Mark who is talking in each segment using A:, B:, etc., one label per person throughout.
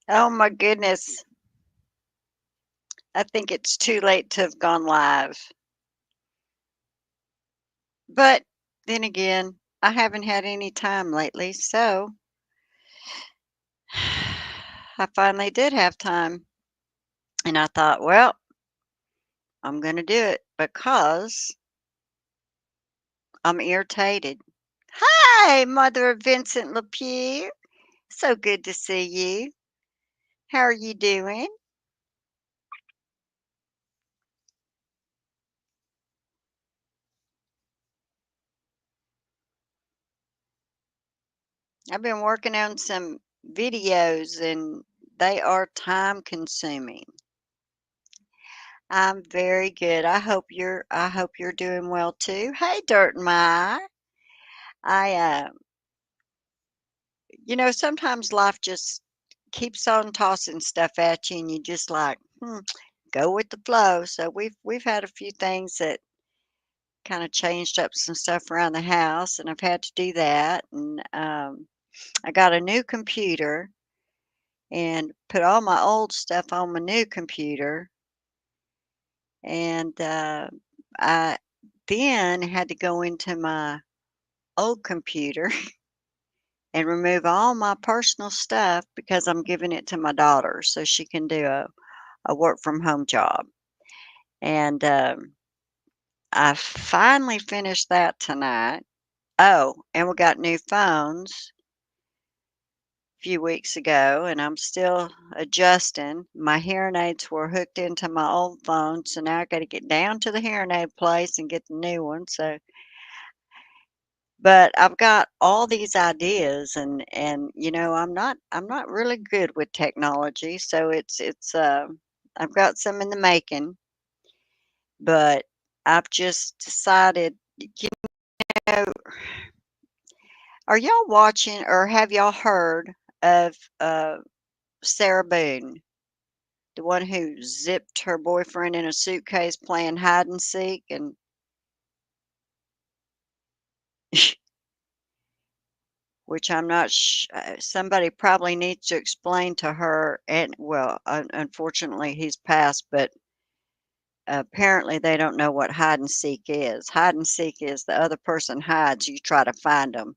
A: Oh my goodness. I think it's too late to have gone live. But then again, I haven't had any time lately, so I finally did have time. And I thought, well, I'm going to do it because I'm irritated. Hi, mother of Vincent LePew. So good to see you. How are you doing? I've been working on some videos and they are time consuming. I'm very good. I hope you're doing well too. Hey Dirt and My. I sometimes life just keeps on tossing stuff at you and you just like, go with the flow. So we've had a few things that kind of changed up some stuff around the house and I've had to do that. And I got a new computer and put all my old stuff on my new computer. And I then had to go into my old computer and remove all my personal stuff because I'm giving it to my daughter so she can do a work from home job. And I finally finished that tonight. Oh, and we got new phones a few weeks ago, and I'm still adjusting. My hearing aids were hooked into my old phone, so now I got to get down to the hearing aid place and get the new one. So, but I've got all these ideas, and I'm not really good with technology, so it's I've got some in the making, but I've just decided, know, are y'all watching or have y'all heard of Sarah Boone, the one who zipped her boyfriend in a suitcase playing hide and seek and which I'm not somebody probably needs to explain to her and well, unfortunately he's passed, but apparently they don't know what hide and seek is. Hide and seek is the other person hides, you try to find them.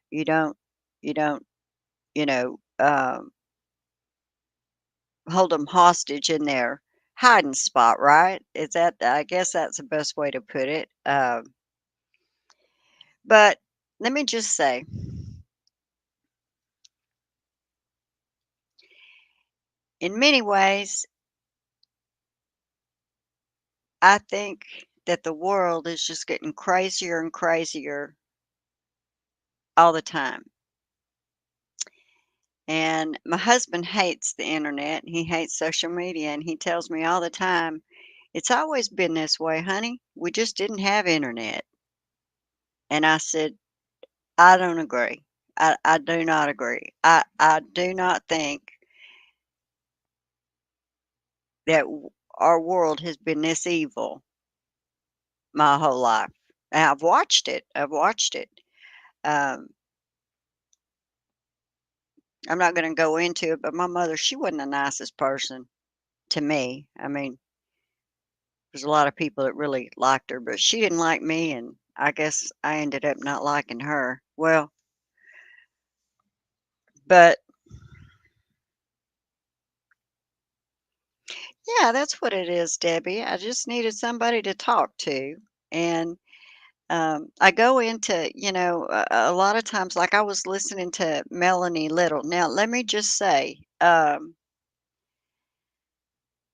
A: You don't you don't, hold them hostage in their hiding spot, right? Is that I guess that's the best way to put it. But let me just say, in many ways, I think that the world is just getting crazier and crazier all the time. And my husband hates the internet, he hates social media, and he tells me all the time, "It's always been this way, honey. We just didn't have internet." And I said, "I don't agree. I do not agree. I do not think that our world has been this evil my whole life." And I've watched it. I've watched it. Um, I'm not going to go into it, but my mother, she wasn't the nicest person to me. I mean, there's a lot of people that really liked her, but she didn't like me, and I guess I ended up not liking her. Well, but yeah, that's what it is, Debbie. I just needed somebody to talk to. And I go into, a lot of times, like I was listening to Melanie Little. Now, let me just say,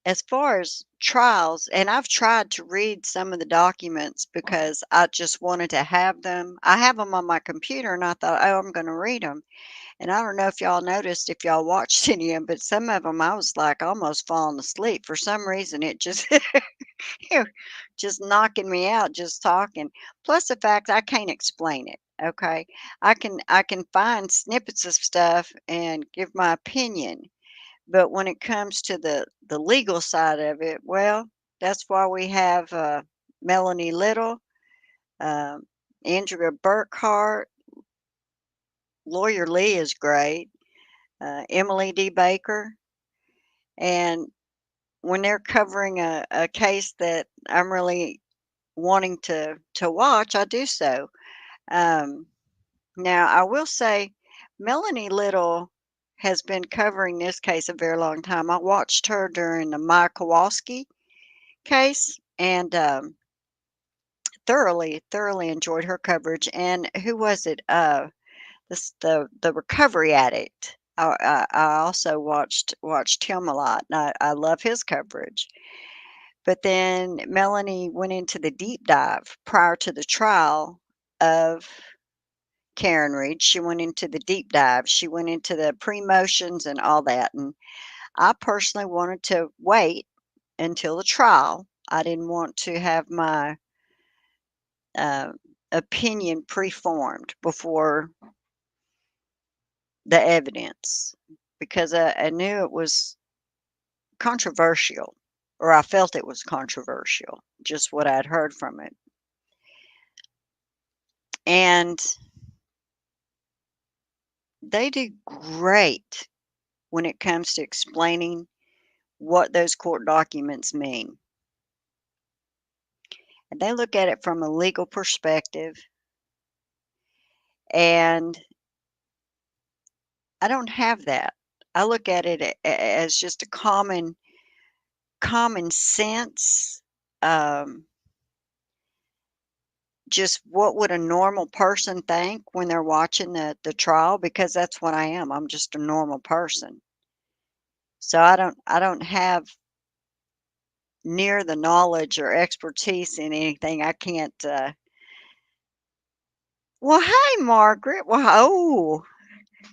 A: as far as trials, and I've tried to read some of the documents because I just wanted to have them. I have them on my computer, and I thought, oh, I'm going to read them. And I don't know if y'all noticed, if y'all watched any of them, but some of them I was like almost falling asleep. For some reason, it just just knocking me out just talking. Plus the fact I can't explain it. Okay. I can find snippets of stuff and give my opinion. But when it comes to the legal side of it, well, that's why we have Melanie Little, um, Andrea Burkhart, Lawyer Lee is great. Emily D. Baker, and when they're covering a case that I'm really wanting to watch, I do so. Um, Now, I will say Melanie Little has been covering this case a very long time. I watched her during the Maya Kowalski case and thoroughly enjoyed her coverage. And who was it? The recovery addict. I also watched him a lot. And I love his coverage. But then Melanie went into the deep dive prior to the trial of Karen Reed. She went into the deep dive. She went into the pre-motions and all that. And I personally wanted to wait until the trial. I didn't want to have my uh, opinion preformed before the evidence because I knew it was controversial, or I felt it was controversial, just what I'd heard from it. And they do great when it comes to explaining what those court documents mean. And they look at it from a legal perspective, and I don't have that. I look at it as just a common sense, um, just what would a normal person think when they're watching the trial, because that's what I am. I'm just a normal person. So I don't have near the knowledge or expertise in anything. I can't well, hey, Margaret. Well,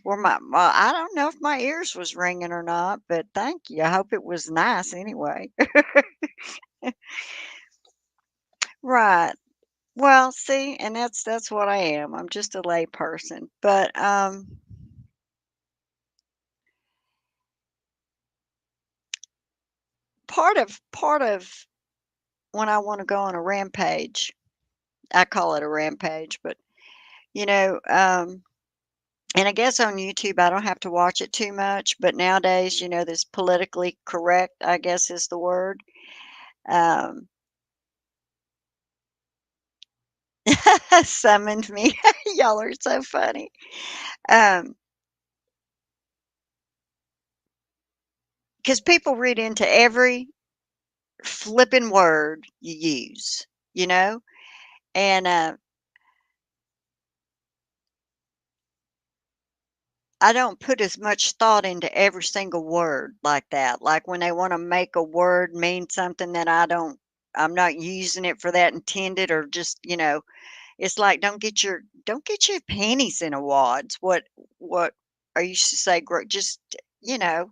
A: I don't know if my ears was ringing or not, but thank you. I hope it was nice anyway. Right. Well, see, and that's what I am. I'm just a lay person. But part of when I want to go on a rampage, I call it a rampage, but you know, and I guess on YouTube I don't have to watch it too much, but nowadays, this politically correct, I guess is the word. Um summoned me. Y'all are so funny. Um, because people read into every flipping word you use, you know? And I don't put as much thought into every single word like that. Like when they want to make a word mean something that I'm not using it for that intended, or just, it's like don't get your panties in a wads. What I used to say, just, you know,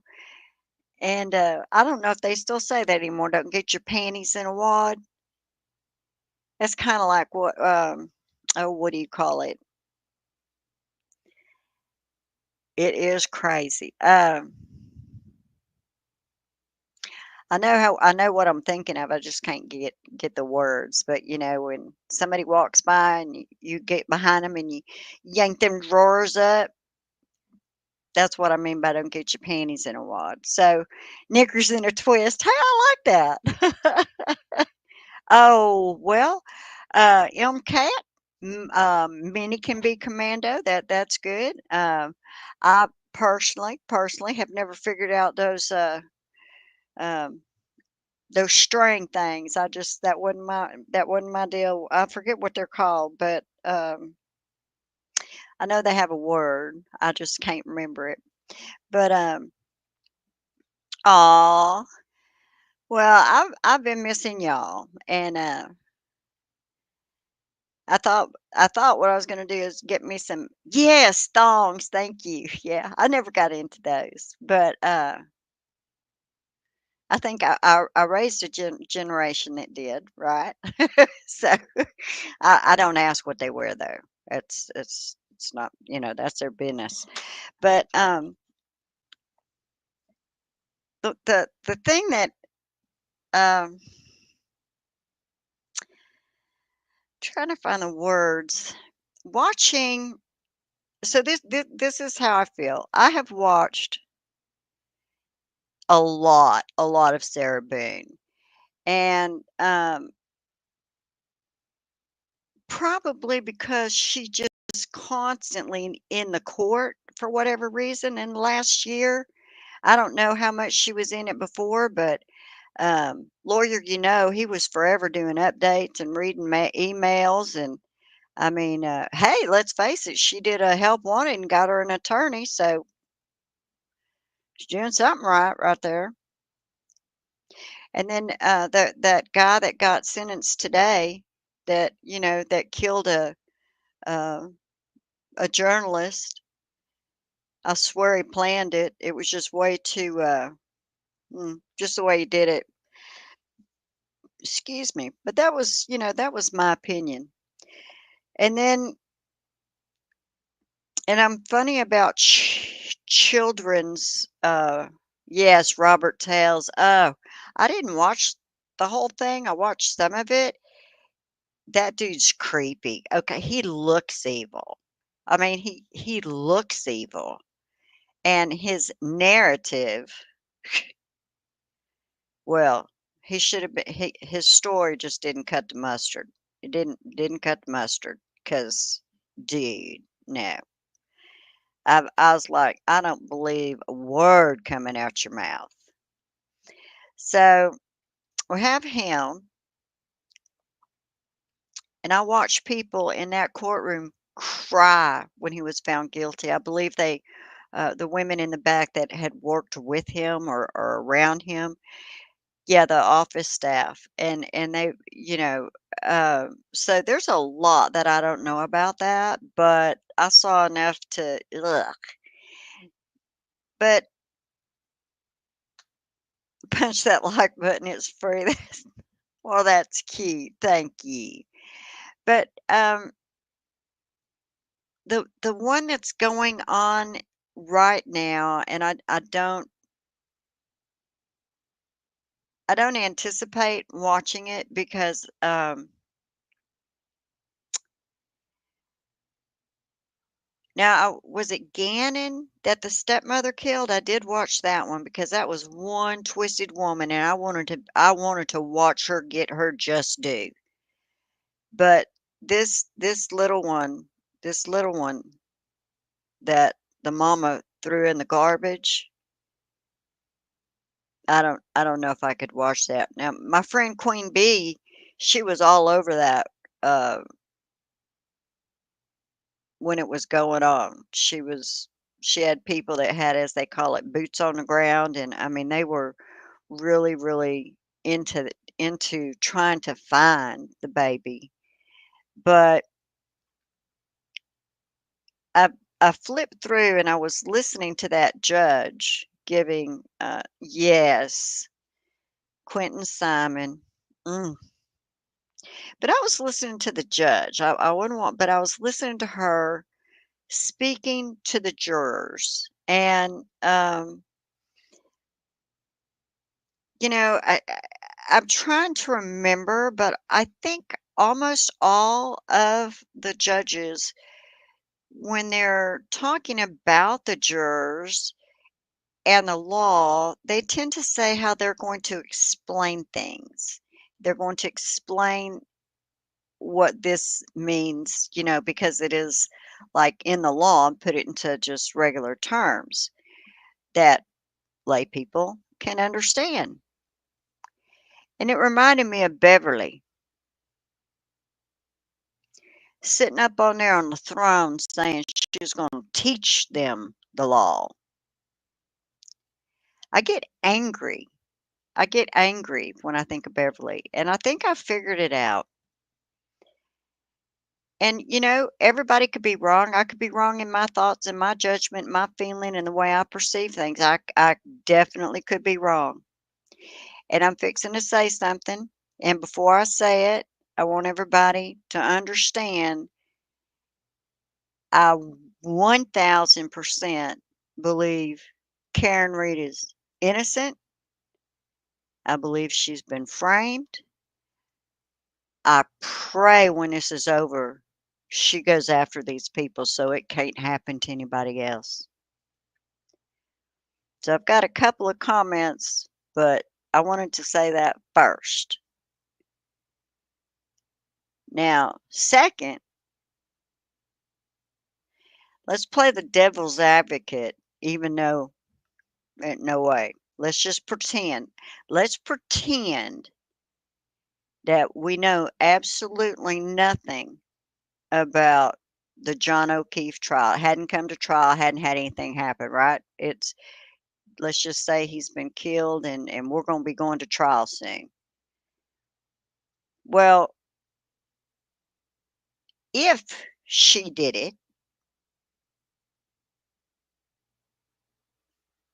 A: and I don't know if they still say that anymore. Don't get your panties in a wad. That's kind of like oh, what do you call it? It is crazy. I know what I'm thinking of. I just can't get the words. But when somebody walks by and you get behind them and you yank them drawers up, that's what I mean by don't get your panties in a wad. So knickers in a twist. Hey, I like that. Oh well, MCAT. Many can be commando. That's good. I personally have never figured out um, those string things. I just that wasn't my deal. I forget what they're called, but I know they have a word. I just can't remember it. But aw, well, I've been missing y'all, and I thought what I was gonna do is get me some, yes, thongs, thank you. Yeah, I never got into those, but, I think I raised a generation that did, right? So, I don't ask what they wear, though. It's not, that's their business. But, the thing that, um trying to find the words. Watching So this is how I feel. I have watched a lot of Sarah Boone, and probably because she just constantly in the court for whatever reason in the last year. I don't know how much she was in it before, but lawyer, he was forever doing updates and reading emails. And I mean, hey, let's face it, she did a help wanted and got her an attorney, so she's doing something right there. And then that guy that got sentenced today, that that killed uh, a journalist. I swear he planned it. It was just way too just the way he did it. Excuse me, but that was my opinion. And then, and I'm funny about children's. Yes, Robert Tales. Oh, I didn't watch the whole thing. I watched some of it. That dude's creepy. Okay, he looks evil. I mean, he looks evil, and his narrative. Well, he should have been. His story just didn't cut the mustard. It didn't cut the mustard. Cause, dude, no. I was like, I don't believe a word coming out your mouth. So we have him, and I watched people in that courtroom cry when he was found guilty. I believe the women in the back that had worked with him or around him, yeah, the office staff, and they, so there's a lot that I don't know about that, but I saw enough to, ugh. But punch that like button. It's free. Well, that's cute. Thank you. But the one that's going on right now, and I don't anticipate watching it because now was it Gannon that the stepmother killed? I did watch that one because that was one twisted woman, and I wanted to watch her get her just due. But this little one that the mama threw in the garbage, I don't know if I could watch that. Now, my friend Queen Bee, she was all over that uh when it was going on. She had people that had, as they call it, boots on the ground, and I mean they were really, really into trying to find the baby. But I I flipped through and I was listening to that judge giving yes, Quentin Simon. Mm. But I was listening to the judge. I wouldn't want, but I was listening to her speaking to the jurors. And, I'm trying to remember, but I think almost all of the judges, when they're talking about the jurors and the law, they tend to say how they're going to explain things. They're going to explain what this means, because it is like in the law and put it into just regular terms that lay people can understand. And it reminded me of Beverly sitting up on there on the throne saying she was going to teach them the law. I get angry. I get angry when I think of Beverly, and I think I figured it out. And, everybody could be wrong. I could be wrong in my thoughts and my judgment, my feeling, and the way I perceive things. I definitely could be wrong. And I'm fixing to say something. And before I say it, I want everybody to understand I 1000% believe Karen Reed is innocent. I believe she's been framed. I pray when this is over, she goes after these people so it can't happen to anybody else. So I've got a couple of comments, but I wanted to say that first. Now, second, let's play the devil's advocate, even though no way. Let's just pretend. Let's pretend that we know absolutely nothing about the John O'Keefe trial. It hadn't come to trial, hadn't had anything happen, right? It's let's just say he's been killed and we're going to be going to trial soon. Well, if she did it,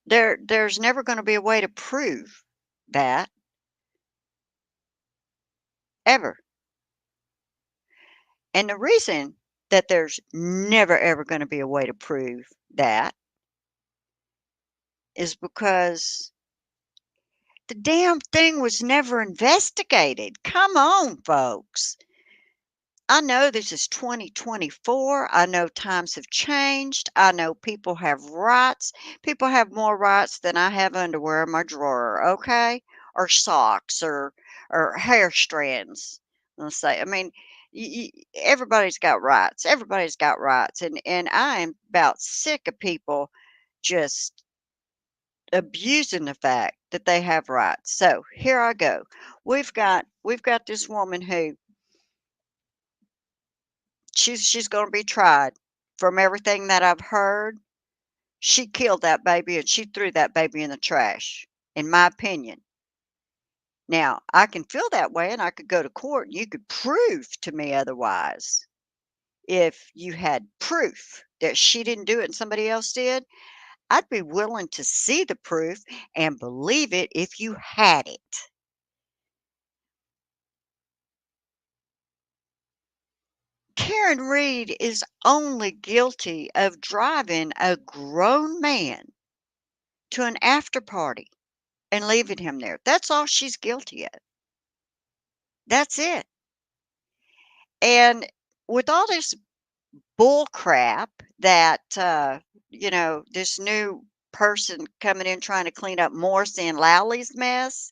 A: there's never going to be a way to prove that ever. And the reason that there's never ever going to be a way to prove that is because the damn thing was never investigated. Come on, folks. I know this is 2024. I know times have changed. I know people have rights. People have more rights than I have underwear in my drawer, okay? Or socks or hair strands. Let's say. I mean, everybody's got rights. Everybody's got rights, and I am about sick of people just abusing the fact that they have rights. So here I go. We've got this woman who she's going to be tried. From everything that I've heard, she killed that baby and she threw that baby in the trash, in my opinion. Now, I can feel that way and I could go to court and you could prove to me otherwise. If you had proof that she didn't do it and somebody else did, I'd be willing to see the proof and believe it if you had it. Karen Reed is only guilty of driving a grown man to an after party and leaving him there. That's all she's guilty of. That's it. And with all this bull crap that, this new person coming in trying to clean up Morrissey and Lowley's mess,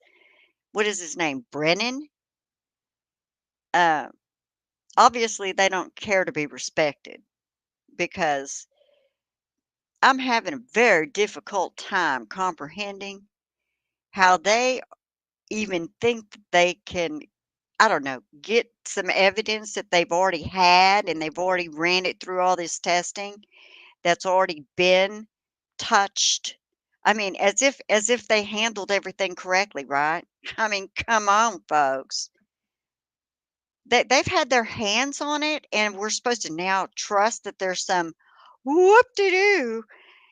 A: what is his name? Brennan? Uh, Obviously, they don't care to be respected because I'm having a very difficult time comprehending how they even think that they can, I don't know, get some evidence that they've already had and they've already ran it through all this testing that's already been touched. I mean, as if they handled everything correctly, right? I mean, come on, folks. They've had their hands on it, and we're supposed to now trust that there's some whoop-de-doo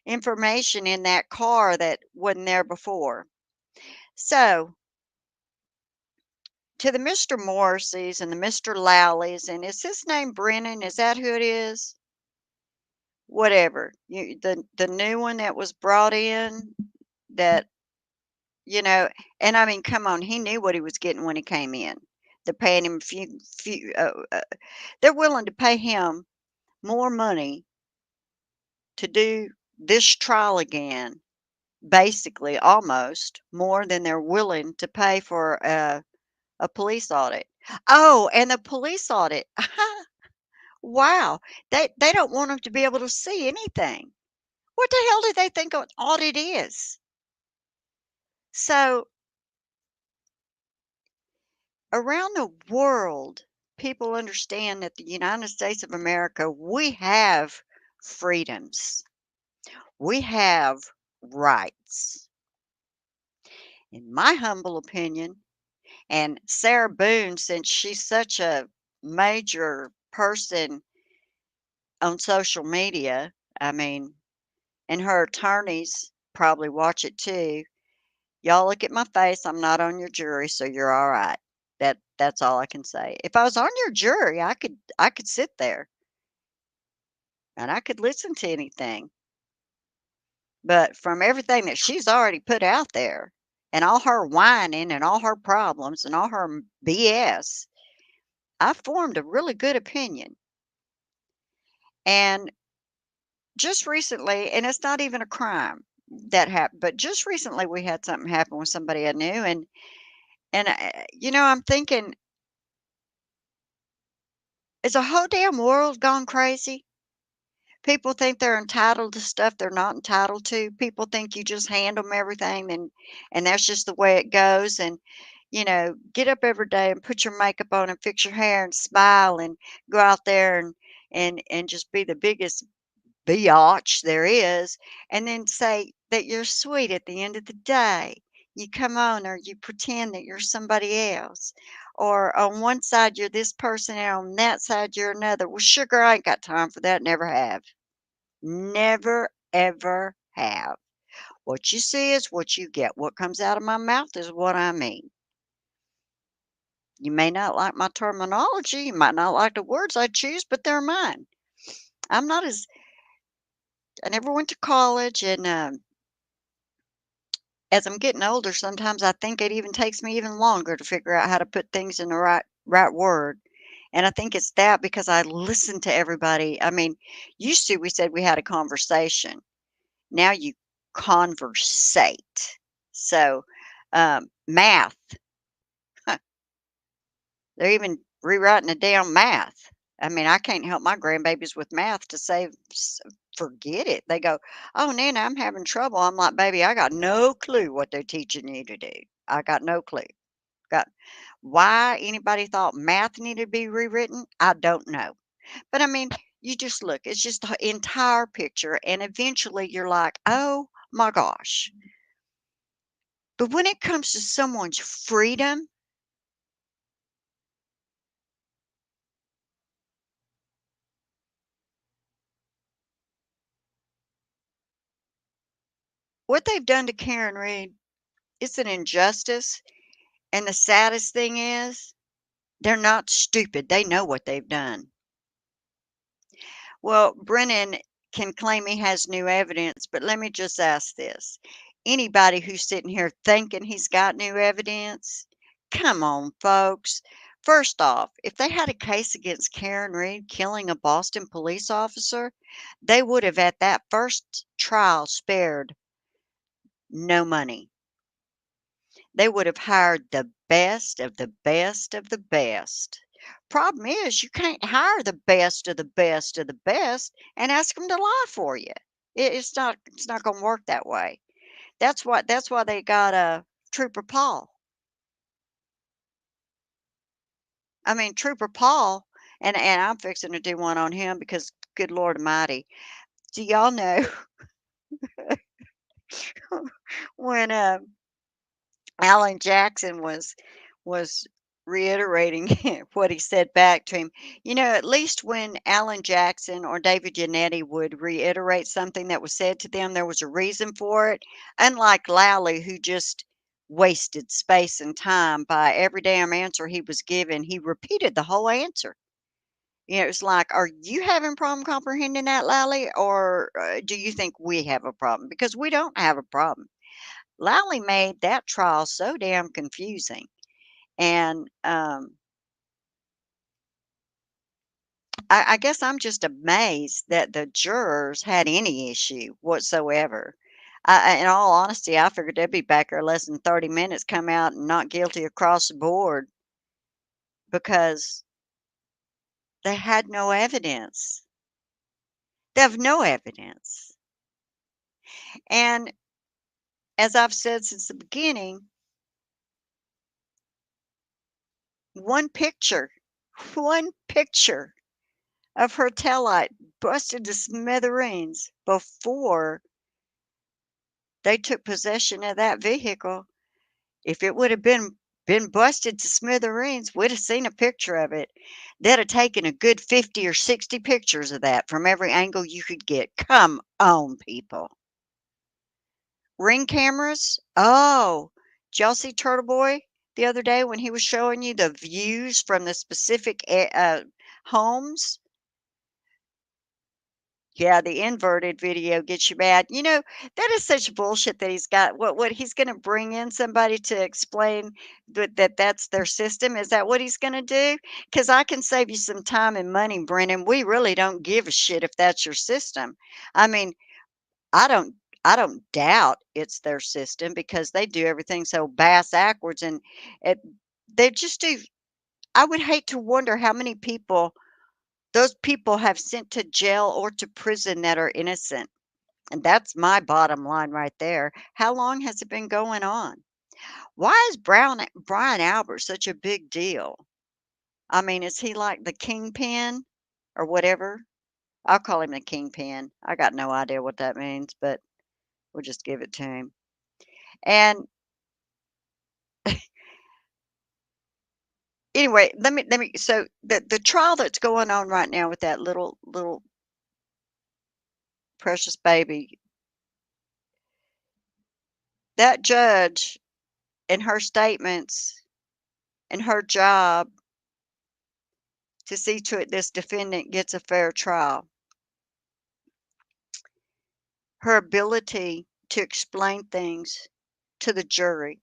A: information in that car that wasn't there before. So, to the Mr. Morrisseys and the Mr. Lowleys, and is his name Brennan? Is that who it is? Whatever. The new one that was brought in that, you know, and I mean, come on, he knew what he was getting when he came in. They're paying him they're willing to pay him more money to do this trial again, basically almost more than they're willing to pay for a police audit. Oh, and the police audit. Wow. They don't want them to be able to see anything. What the hell do they think an audit is? So, around the world, people understand that the United States of America, we have freedoms. We have rights. In my humble opinion, and Sarah Boone, since she's such a major person on social media, I mean, and her attorneys probably watch it too. Y'all look at my face. I'm not on your jury, so you're all right. That's all I can say. If I was on your jury, I could sit there and I could listen to anything. But from everything that she's already put out there and all her whining and all her problems and all her BS, I formed a really good opinion. And just recently, and it's not even a crime that happened, but just recently we had something happen with somebody I knew, and I'm thinking, is the whole damn world gone crazy? People think they're entitled to stuff they're not entitled to. People think you just hand them everything, and that's just the way it goes. And get up every day and put your makeup on and fix your hair and smile and go out there and just be the biggest biatch there is, and then say that you're sweet at the end of the day. You come on, or you pretend that you're somebody else. Or on one side you're this person and on that side you're another. Well, sugar, I ain't got time for that. Never have. Never, ever have. What you see is what you get. What comes out of my mouth is what I mean. You may not like my terminology, you might not like the words I choose, but they're mine. I'm not as I never went to college, and as I'm getting older, sometimes I think it even takes me even longer to figure out how to put things in the right word. And I think it's that because I listen to everybody. I mean, used to we said we had a conversation. Now you conversate. So, math, they're even rewriting the damn math. I mean, I can't help my grandbabies with math to save, forget it. They go, "Oh, Nana, I'm having trouble." I'm like, "Baby, I got no clue what they're teaching you to do. I got no clue." Got Why anybody thought math needed to be rewritten, I don't know. But I mean, you just look, it's just the entire picture, and eventually you're like, "Oh my gosh." But when it comes to someone's freedom, what they've done to Karen Reed, it's an injustice. And the saddest thing is, they're not stupid. They know what they've done. Well, Brennan can claim he has new evidence, but let me just ask this. Anybody who's sitting here thinking he's got new evidence, come on, folks. First off, if they had a case against Karen Reed killing a Boston police officer, they would have at that first trial spared no money. They would have hired the best of the best of the best. Problem is, you can't hire the best of the best of the best and ask them to lie for you. It's not gonna work that way. That's why they got a Trooper Paul. I mean, Trooper Paul, and I'm fixing to do one on him because good Lord Almighty. Do y'all know when Alan Jackson was reiterating what he said back to him. At least when Alan Jackson or David Yannetti would reiterate something that was said to them, there was a reason for it. Unlike Lally, who just wasted space and time by every damn answer he was given, he repeated the whole answer. It's like, are you having problem comprehending that, Lally, or do you think we have a problem? Because we don't have a problem. Lally made that trial so damn confusing. And I guess I'm just amazed that the jurors had any issue whatsoever. In all honesty, I figured they'd be back there less than 30 minutes, come out and not guilty across the board because they had no evidence. They have no evidence. And as I've said since the beginning, one picture, one picture of her taillight busted to smithereens before they took possession of that vehicle. If it would have been busted to smithereens, we'd have seen a picture of it. They'd have taken a good 50 or 60 pictures of that from every angle you could get. Come on, people. Ring cameras? Oh, did y'all see Turtle Boy the other day when he was showing you the views from the specific homes? Yeah, the inverted video gets you mad. That is such bullshit that he's got. What he's gonna bring in somebody to explain that that's their system? Is that what he's gonna do? Because I can save you some time and money, Brennan. We really don't give a shit if that's your system. I mean, I don't I don't doubt it's their system because they do everything so bass backwards and it they just do. I would hate to wonder how many people those people have sent to jail or to prison that are innocent. And that's my bottom line right there. How long has it been going on? Why is Brian Albert such a big deal? I mean, is he like the kingpin or whatever? I'll call him the kingpin. I got no idea what that means, but we'll just give it to him. And anyway, let me so the trial that's going on right now with that little precious baby, that judge and her statements and her job to see to it this defendant gets a fair trial. Her ability to explain things to the jury,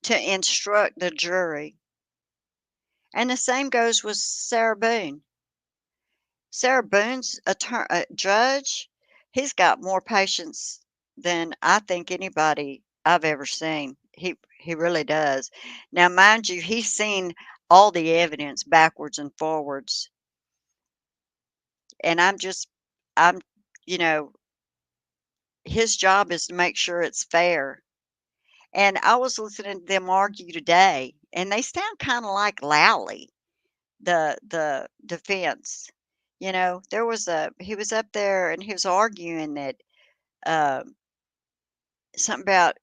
A: to instruct the jury. And the same goes with Sarah Boone. Sarah Boone's judge, he's got more patience than I think anybody I've ever seen. He really does. Now, mind you, he's seen all the evidence backwards and forwards, and I'm, you know, his job is to make sure it's fair. And I was listening to them argue today, and they sound kind of like Lowley, the defense. There was a he was up there and he was arguing that uh, something about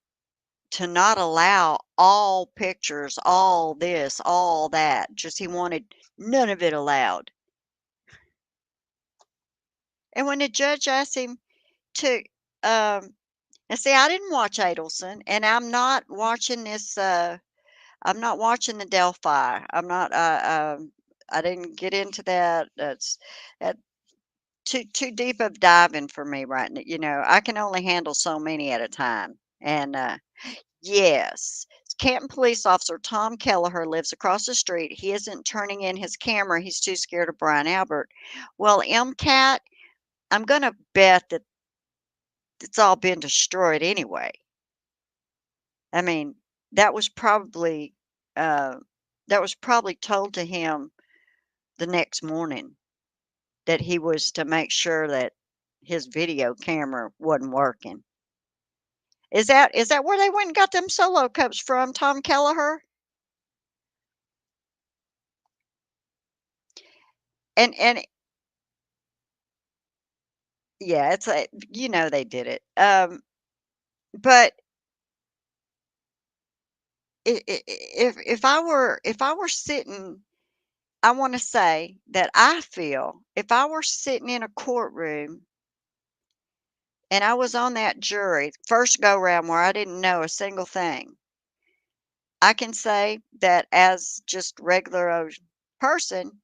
A: to not allow all pictures, all this, all that. Just he wanted none of it allowed. And when the judge asked him to, and see, I didn't watch Adelson, and I'm not watching this. I'm not watching the Delphi. I didn't get into that. That too deep of diving for me right now. I can only handle so many at a time. And yes, Canton police officer Tom Kelleher lives across the street. He isn't turning in his camera. He's too scared of Brian Albert. Well, MCAT, I'm gonna bet that it's all been destroyed anyway. I mean, that was probably uh, that was probably told to him the next morning that he was to make sure that his video camera wasn't working. Is that where they went and got them solo cups from, Tom Kelleher? And yeah, it's like they did it. But if I were sitting, I want to say that I feel if I were sitting in a courtroom and I was on that jury first go round where I didn't know a single thing, I can say that as just regular old person,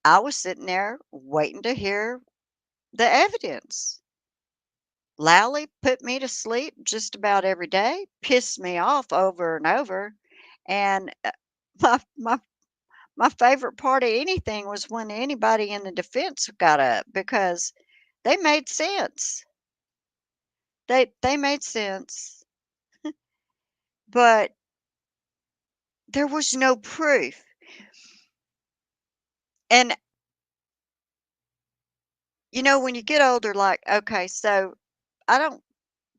A: I was sitting there waiting to hear the evidence. Lowley put me to sleep just about every day, pissed me off over and over, and my my my favorite part of anything was when anybody in the defense got up because they made sense. They made sense, but there was no proof. And when you get older, like, okay, so I don't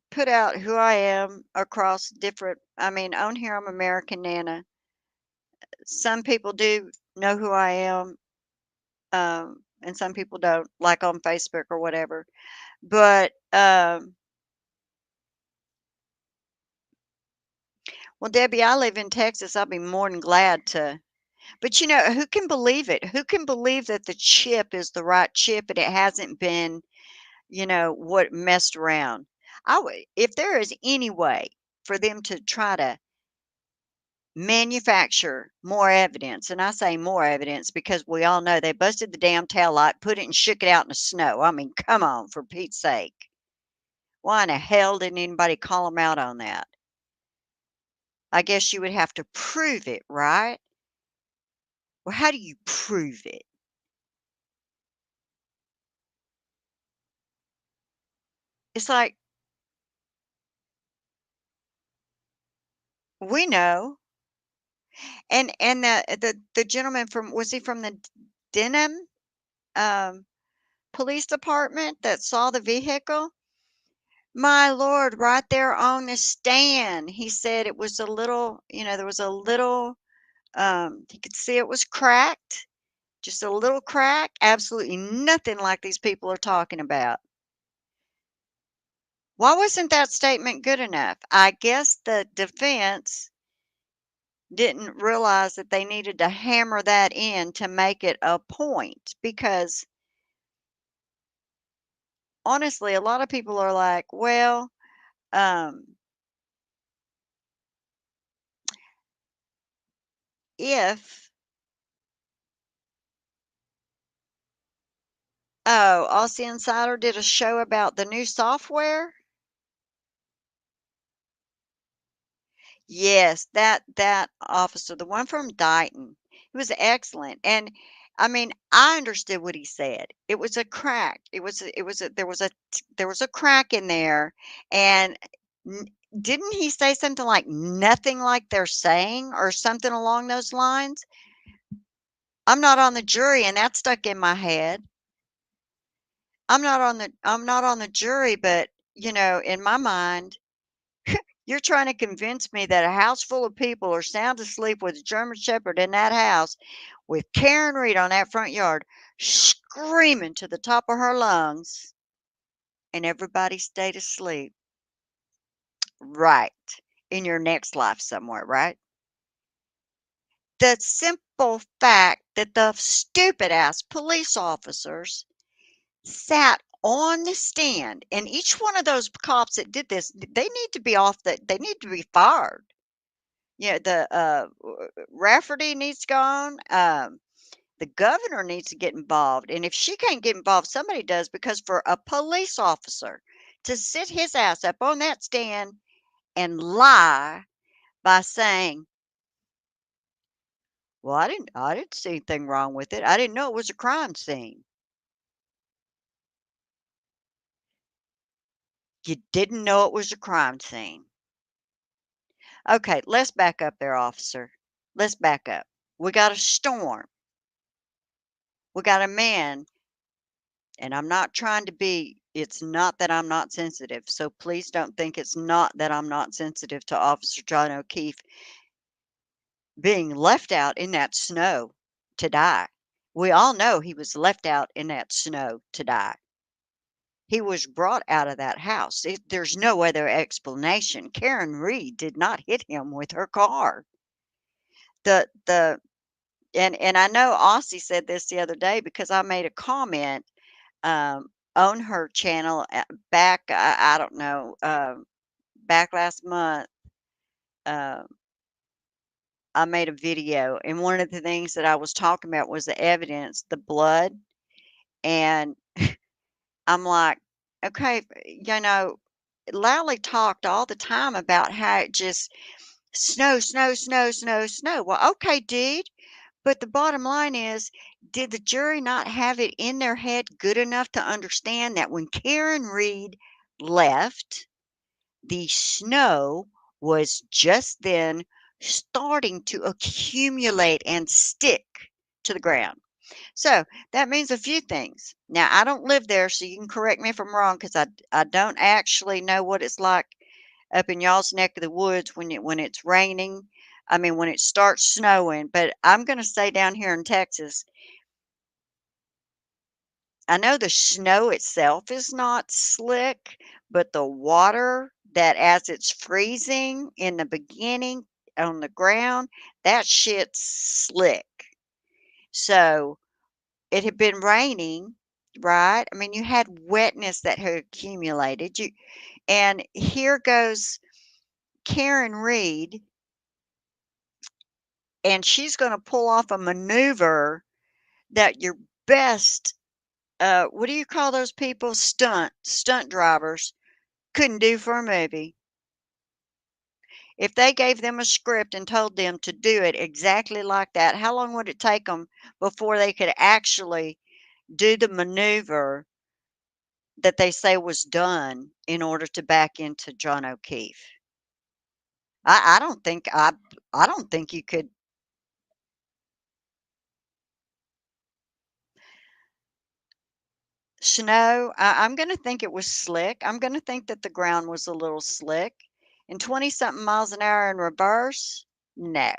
A: put out who I am across different. I mean, on here I'm American Nana. Some people do know who I am, and some people don't, like on Facebook or whatever. But well, Debbie, I live in Texas. I'll be more than glad to. But who can believe it? Who can believe that the chip is the right chip and it hasn't been, what messed around? If there is any way for them to try to manufacture more evidence. And I say more evidence because we all know they busted the damn tail light, put it and shook it out in the snow. I mean, come on, for Pete's sake. Why in the hell didn't anybody call them out on that? I guess you would have to prove it, right? Well, how do you prove it? It's like, we know. And the gentleman from, was he from the Denham um, police department that saw the vehicle? My lord, right there on the stand, he said it was a little, there was a little, he could see it was cracked, just a little crack, absolutely nothing like these people are talking about. Why wasn't that statement good enough? I guess the defense didn't realize that they needed to hammer that in to make it a point because honestly, a lot of people are like, well, um, if, oh, Aussie Insider did a show about the new software. Yes, that officer, the one from Dighton, he was excellent, and, I mean, I understood what he said. It was a crack. It was a there was a crack in there, and n didn't he say something like, "Nothing like they're saying," or something along those lines? I'm not on the jury, and that stuck in my head. I'm not on the jury, but, in my mind, you're trying to convince me that a house full of people are sound asleep with a German Shepherd in that house with Karen Reed on that front yard screaming to the top of her lungs and everybody stayed asleep. Right. In your next life somewhere, right? The simple fact that the stupid ass police officers sat on the stand and each one of those cops that did this, they need to be they need to be fired. Yeah, the Rafferty needs gone. The governor needs to get involved, and if she can't get involved, somebody does. Because for a police officer to sit his ass up on that stand and lie by saying, "Well, I didn't see anything wrong with it. I didn't know it was a crime scene." You didn't know it was a crime scene. Okay, let's back up there, officer. Let's back up. We got a storm. We got a man. And I'm not trying to be, it's not that I'm not sensitive. So please don't think it's not that I'm not sensitive to Officer John O'Keefe being left out in that snow to die. We all know he was left out in that snow to die. He was brought out of that house. There's no other explanation. Karen Reed did not hit him with her car. The and I know Aussie said this the other day because I made a comment on her channel back, I don't know, back last month. Uh, I made a video, and one of the things that I was talking about was the evidence, the blood. And I'm like, okay, Lally talked all the time about how it just snow, snow, snow, snow, snow. Well, okay, dude. But the bottom line is, did the jury not have it in their head good enough to understand that when Karen Reed left, the snow was just then starting to accumulate and stick to the ground? So that means a few things. Now, I don't live there, so you can correct me if I'm wrong because I don't actually know what it's like up in y'all's neck of the woods when it's raining. I mean, when it starts snowing. But I'm going to say down here in Texas, I know the snow itself is not slick, but the water that as it's freezing in the beginning on the ground, that shit's slick. So it had been raining, right? I mean, you had wetness that had accumulated. And here goes Karen Reed and she's gonna pull off a maneuver that your best, what do you call those people? Stunt drivers couldn't do for a movie. If they gave them a script and told them to do it exactly like that, how long would it take them before they could actually do the maneuver that they say was done in order to back into John O'Keefe? I don't think you could. Snow, I'm gonna think it was slick. I'm gonna think that the ground was a little slick. And 20 something miles an hour in reverse? No.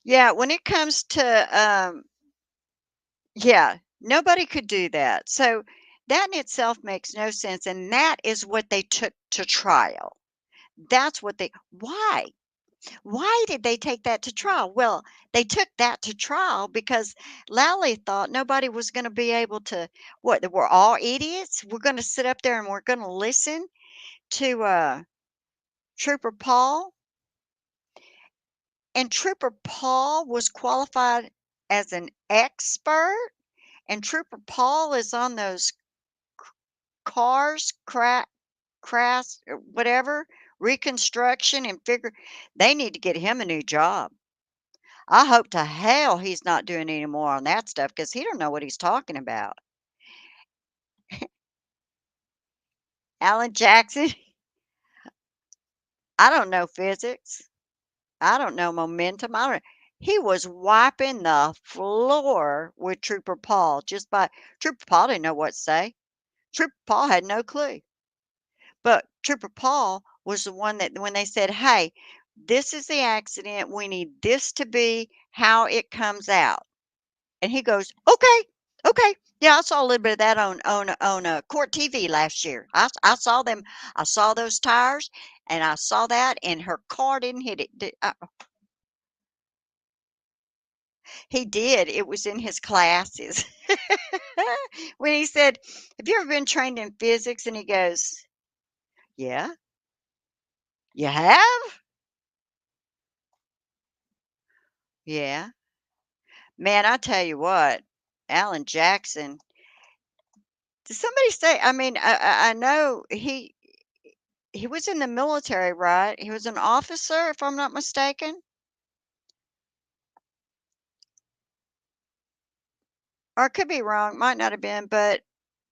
A: Yeah, when it comes to, yeah, nobody could do that. So that in itself makes no sense, and that is what they took to trial. That's what they why? Why did they take that to trial? Well, they took that to trial because Lally thought nobody was gonna be able to what, that we're all idiots? We're gonna sit up there and we're gonna listen to, Trooper Paul? And Trooper Paul was qualified as an expert, and Trooper Paul is on those cars, crass whatever, reconstruction and figure they need to get him a new job. I hope to hell he's not doing any more on that stuff because he don't know what he's talking about. Alan Jackson, I don't know physics. I don't know momentum. I don't he was wiping the floor with Trooper Paul just by Trooper Paul didn't know what to say. Trooper Paul had no clue. But Trooper Paul was the one that when they said, "Hey, this is the accident. We need this to be how it comes out." And he goes, "Okay, okay. Yeah, I saw a little bit of that on Court TV last year. I saw them. I saw those tires, and I saw that, and her car didn't hit it. He did. It was in his classes. When he said, "Have you ever been trained in physics?" And he goes, "Yeah, you have? Yeah." Man, I tell you what, Alan Jackson. Did somebody say? I mean, I know he was in the military, right? He was an officer, if I'm not mistaken, or I could be wrong. Might not have been, but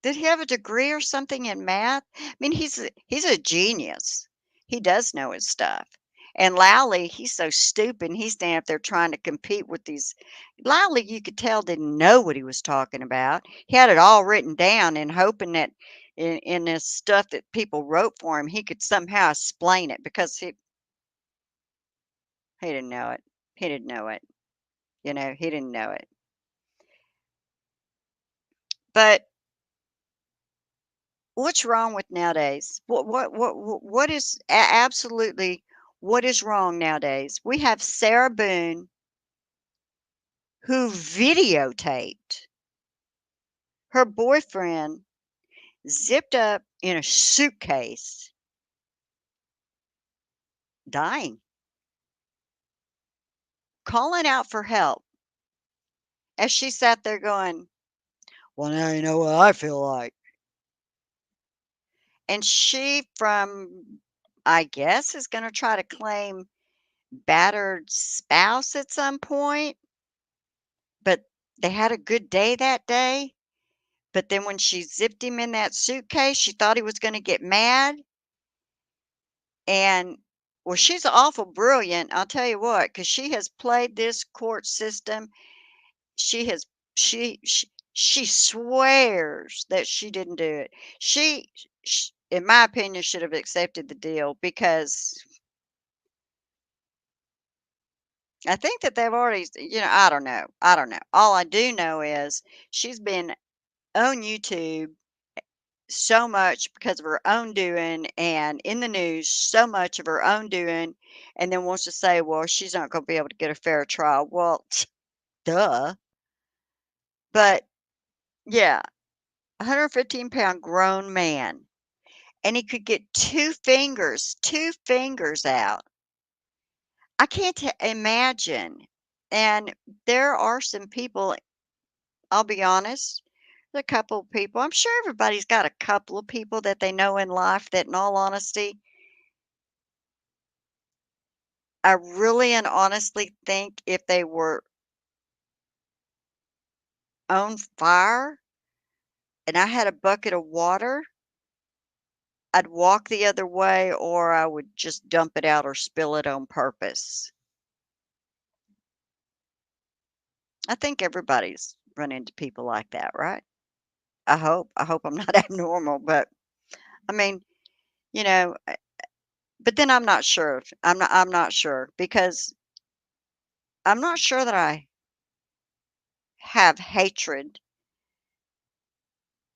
A: did he have a degree or something in math? I mean, he's a genius. He does know his stuff. And Lowley, he's so stupid. He's standing up there trying to compete with these. Lowley, you could tell, didn't know what he was talking about. He had it all written down and hoping that in this stuff that people wrote for him, he could somehow explain it because he didn't know it. He didn't know it. You know, he didn't know it. But what's wrong with nowadays? What is absolutely what is wrong nowadays? We have Sarah Boone who videotaped her boyfriend zipped up in a suitcase dying, calling out for help as she sat there going, "Well, now you know what I feel like." And she from I guess is going to try to claim battered spouse at some point, but they had a good day that day. But then when she zipped him in that suitcase, she thought he was gonna get mad, and well, she's awful brilliant, I'll tell you what, because she has played this court system. She has she swears that she didn't do it. In my opinion, should have accepted the deal because I think that they've already I don't know. All I do know is she's been on YouTube so much because of her own doing and in the news so much of her own doing and then wants to say, well, she's not going to be able to get a fair trial. Well, duh. But yeah, 115-pound grown man, and he could get 2 fingers out. I can't imagine. And there are some people, I'll be honest, a couple of people. I'm sure everybody's got a couple of people that they know in life that, in all honesty, I really and honestly think if they were on fire and I had a bucket of water, I'd walk the other way or I would just dump it out or spill it on purpose. I think everybody's run into people like that, right? I hope. I hope I'm not abnormal, but I mean, you know, but then I'm not sure. I'm not sure because I'm not sure that I have hatred.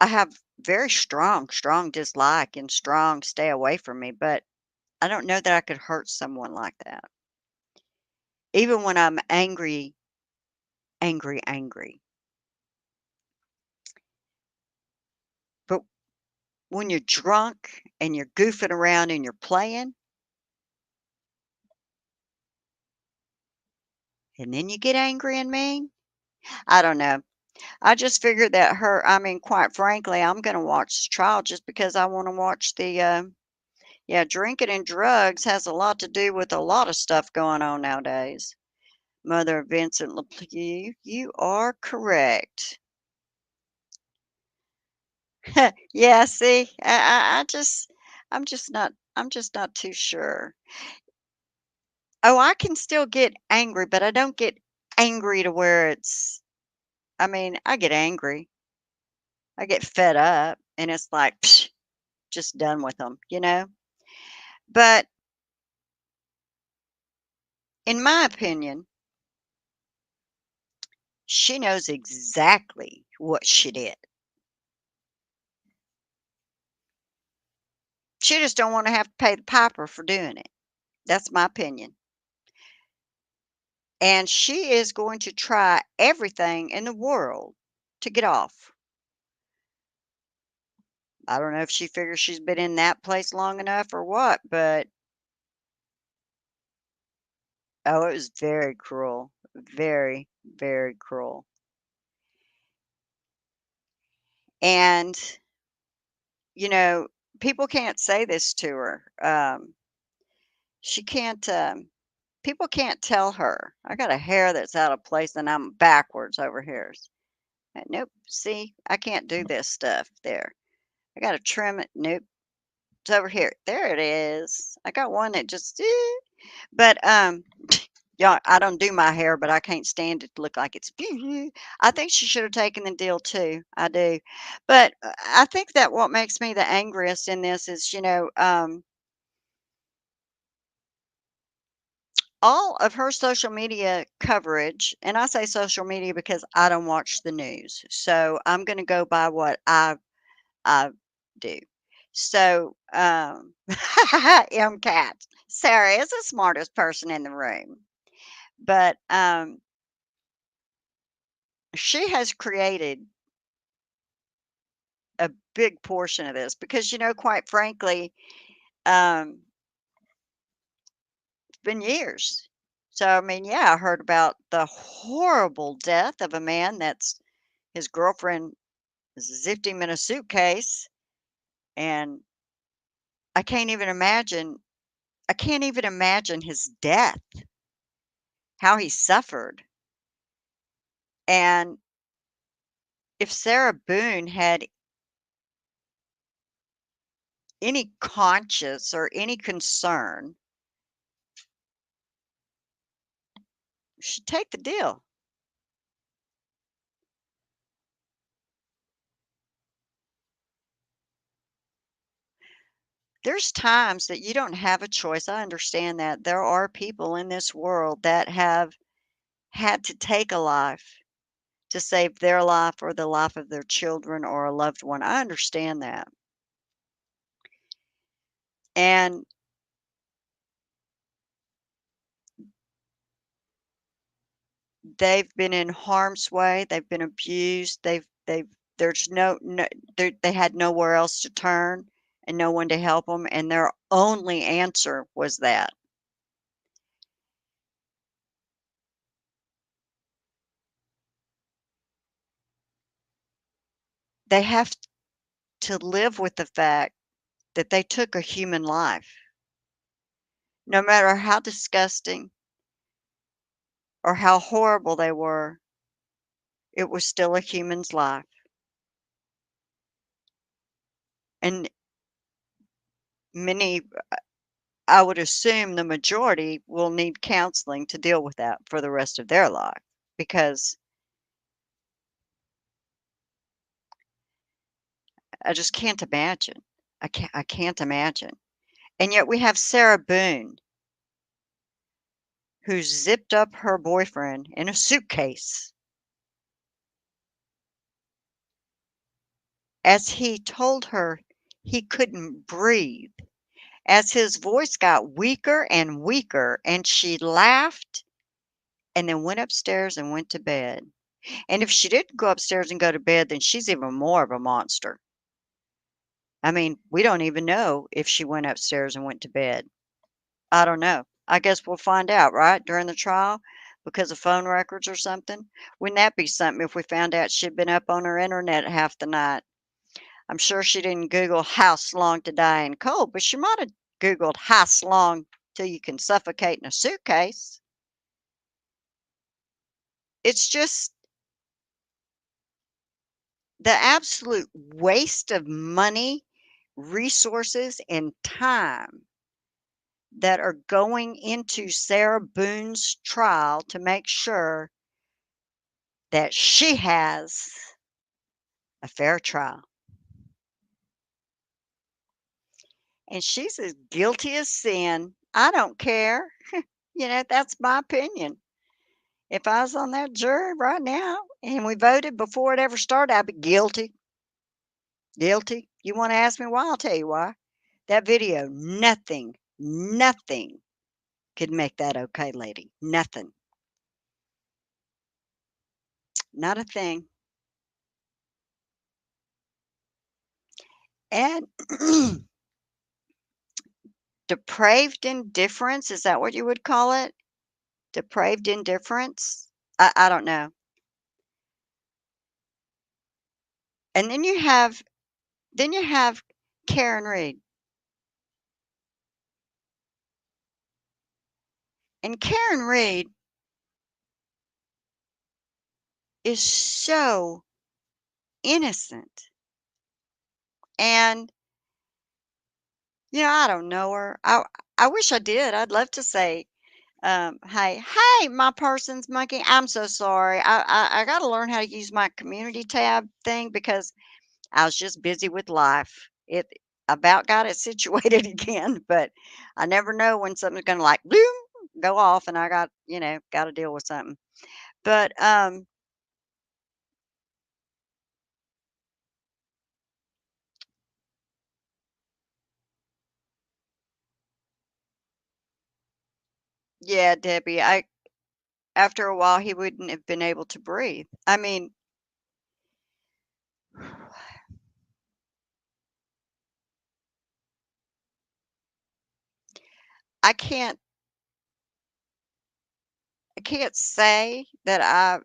A: I have very strong dislike and strong stay away from me, but I don't know that I could hurt someone like that. Even when I'm angry, angry. But when you're drunk and you're goofing around and you're playing, and then you get angry and mean, I don't know. I just figured that I mean, quite frankly, I'm gonna watch the trial just because I wanna watch yeah, drinking and drugs has a lot to do with a lot of stuff going on nowadays. Mother of Vincent LePew, you are correct. Yeah, see, I'm just not too sure. Oh, I can still get angry, but I don't get angry to where I mean, I get angry. I get fed up and it's like, psh, just done with them, you know? But in my opinion, she knows exactly what she did. She just don't want to have to pay the piper for doing it. That's my opinion. And she is going to try everything in the world to get off. I don't know if she figures she's been in that place long enough or what, but oh, it was very cruel. Very, very cruel. And, you know, people can't say this to her. She can't, people can't tell her, I got a hair that's out of place and I'm backwards over here. Nope. See, I can't do this stuff there. I got to trim it. Nope. It's over here. There it is. I got one that just, but, yeah, I don't do my hair, but I can't stand it to look like it's I think she should have taken the deal too. I do. But I think that what makes me the angriest in this is, all of her social media coverage, and I say social media because I don't watch the news. So I'm going to go by what I do. So, MCAT. Sarah is the smartest person in the room. But she has created a big portion of this because, quite frankly, it's been years. So, I mean, yeah, I heard about the horrible death of a man that's his girlfriend zipped him in a suitcase, and I can't even imagine. I can't even imagine his death, how he suffered. And if Sarah Boone had any conscience or any concern, she'd take the deal. There's times that you don't have a choice. I understand that. There are people in this world that have had to take a life to save their life or the life of their children or a loved one. I understand that. And they've been in harm's way, they've been abused, they've There's no they had nowhere else to turn and no one to help them, and their only answer was that. They have to live with the fact that they took a human life. No matter how disgusting or how horrible they were, it was still a human's life. And many, I would assume the majority, will need counseling to deal with that for the rest of their life because I just can't imagine. I can't imagine. And yet we have Sarah Boone who zipped up her boyfriend in a suitcase as he told her he couldn't breathe, as his voice got weaker and weaker, and she laughed and then went upstairs and went to bed. And if she didn't go upstairs and go to bed, then she's even more of a monster. I mean, we don't even know if she went upstairs and went to bed. I don't know. I guess we'll find out, right, during the trial because of phone records or something. Wouldn't that be something if we found out she'd been up on her internet half the night? I'm sure she didn't Google how long to die in cold, but she might have Googled how long till you can suffocate in a suitcase. It's just the absolute waste of money, resources, and time that are going into Sarah Boone's trial to make sure that she has a fair trial. And she's as guilty as sin. I don't care. That's my opinion. If I was on that jury right now and we voted before it ever started, I'd be guilty. Guilty. You want to ask me why? I'll tell you why. That video, nothing could make that okay, lady. Nothing. Not a thing. And depraved indifference, is that what you would call it? Depraved indifference? I don't know. And then you have Karen Reed. And Karen Reed is so innocent. And I don't know her. I wish I did. I'd love to say, hey, my person's monkey. I'm so sorry. I got to learn how to use my community tab thing because I was just busy with life. It about got it situated again, but I never know when something's gonna like bloom go off, and I got to deal with something. But yeah, Debbie, I after a while he wouldn't have been able to breathe. I mean, I can't I can't say that I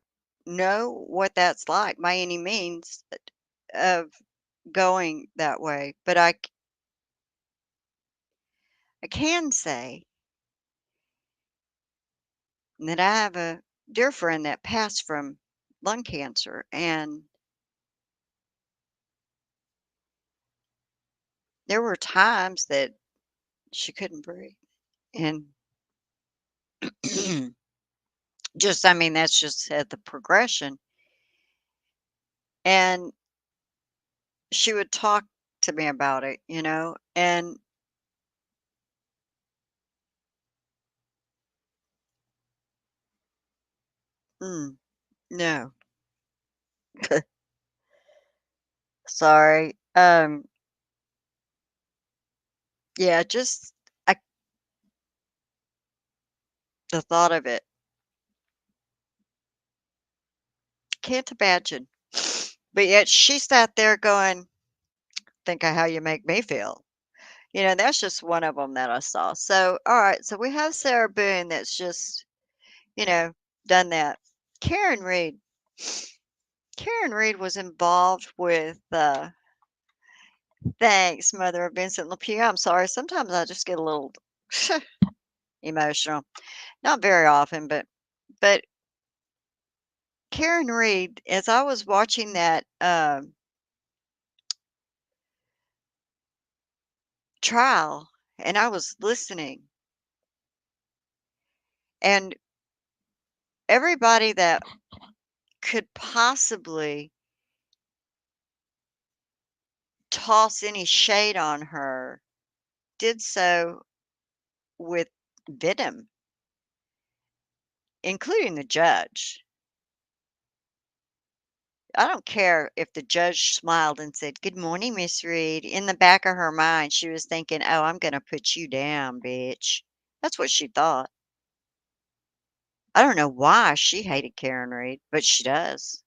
A: know what that's like by any means of going that way, but I can say that I have a dear friend that passed from lung cancer, and there were times that she couldn't breathe. And I mean, that's just at the progression. And she would talk to me about it, and mm, no, sorry. Yeah, just I the thought of it, can't imagine. But yet she sat there going, "Think of how you make me feel." That's just one of them that I saw. So, all right, so we have Sarah Boone that's just, you know, done that. Karen Reed. Karen Reed was involved with, thanks, mother of Vincent LaPue. I'm sorry. Sometimes I just get a little emotional. Not very often, but Karen Reed, as I was watching that trial and I was listening, and everybody that could possibly toss any shade on her did so with venom, including the judge. I don't care if the judge smiled and said, "Good morning, Miss Reed." In the back of her mind, she was thinking, "Oh, I'm gonna put you down, bitch." That's what she thought. I don't know why she hated Karen Reed, but she does.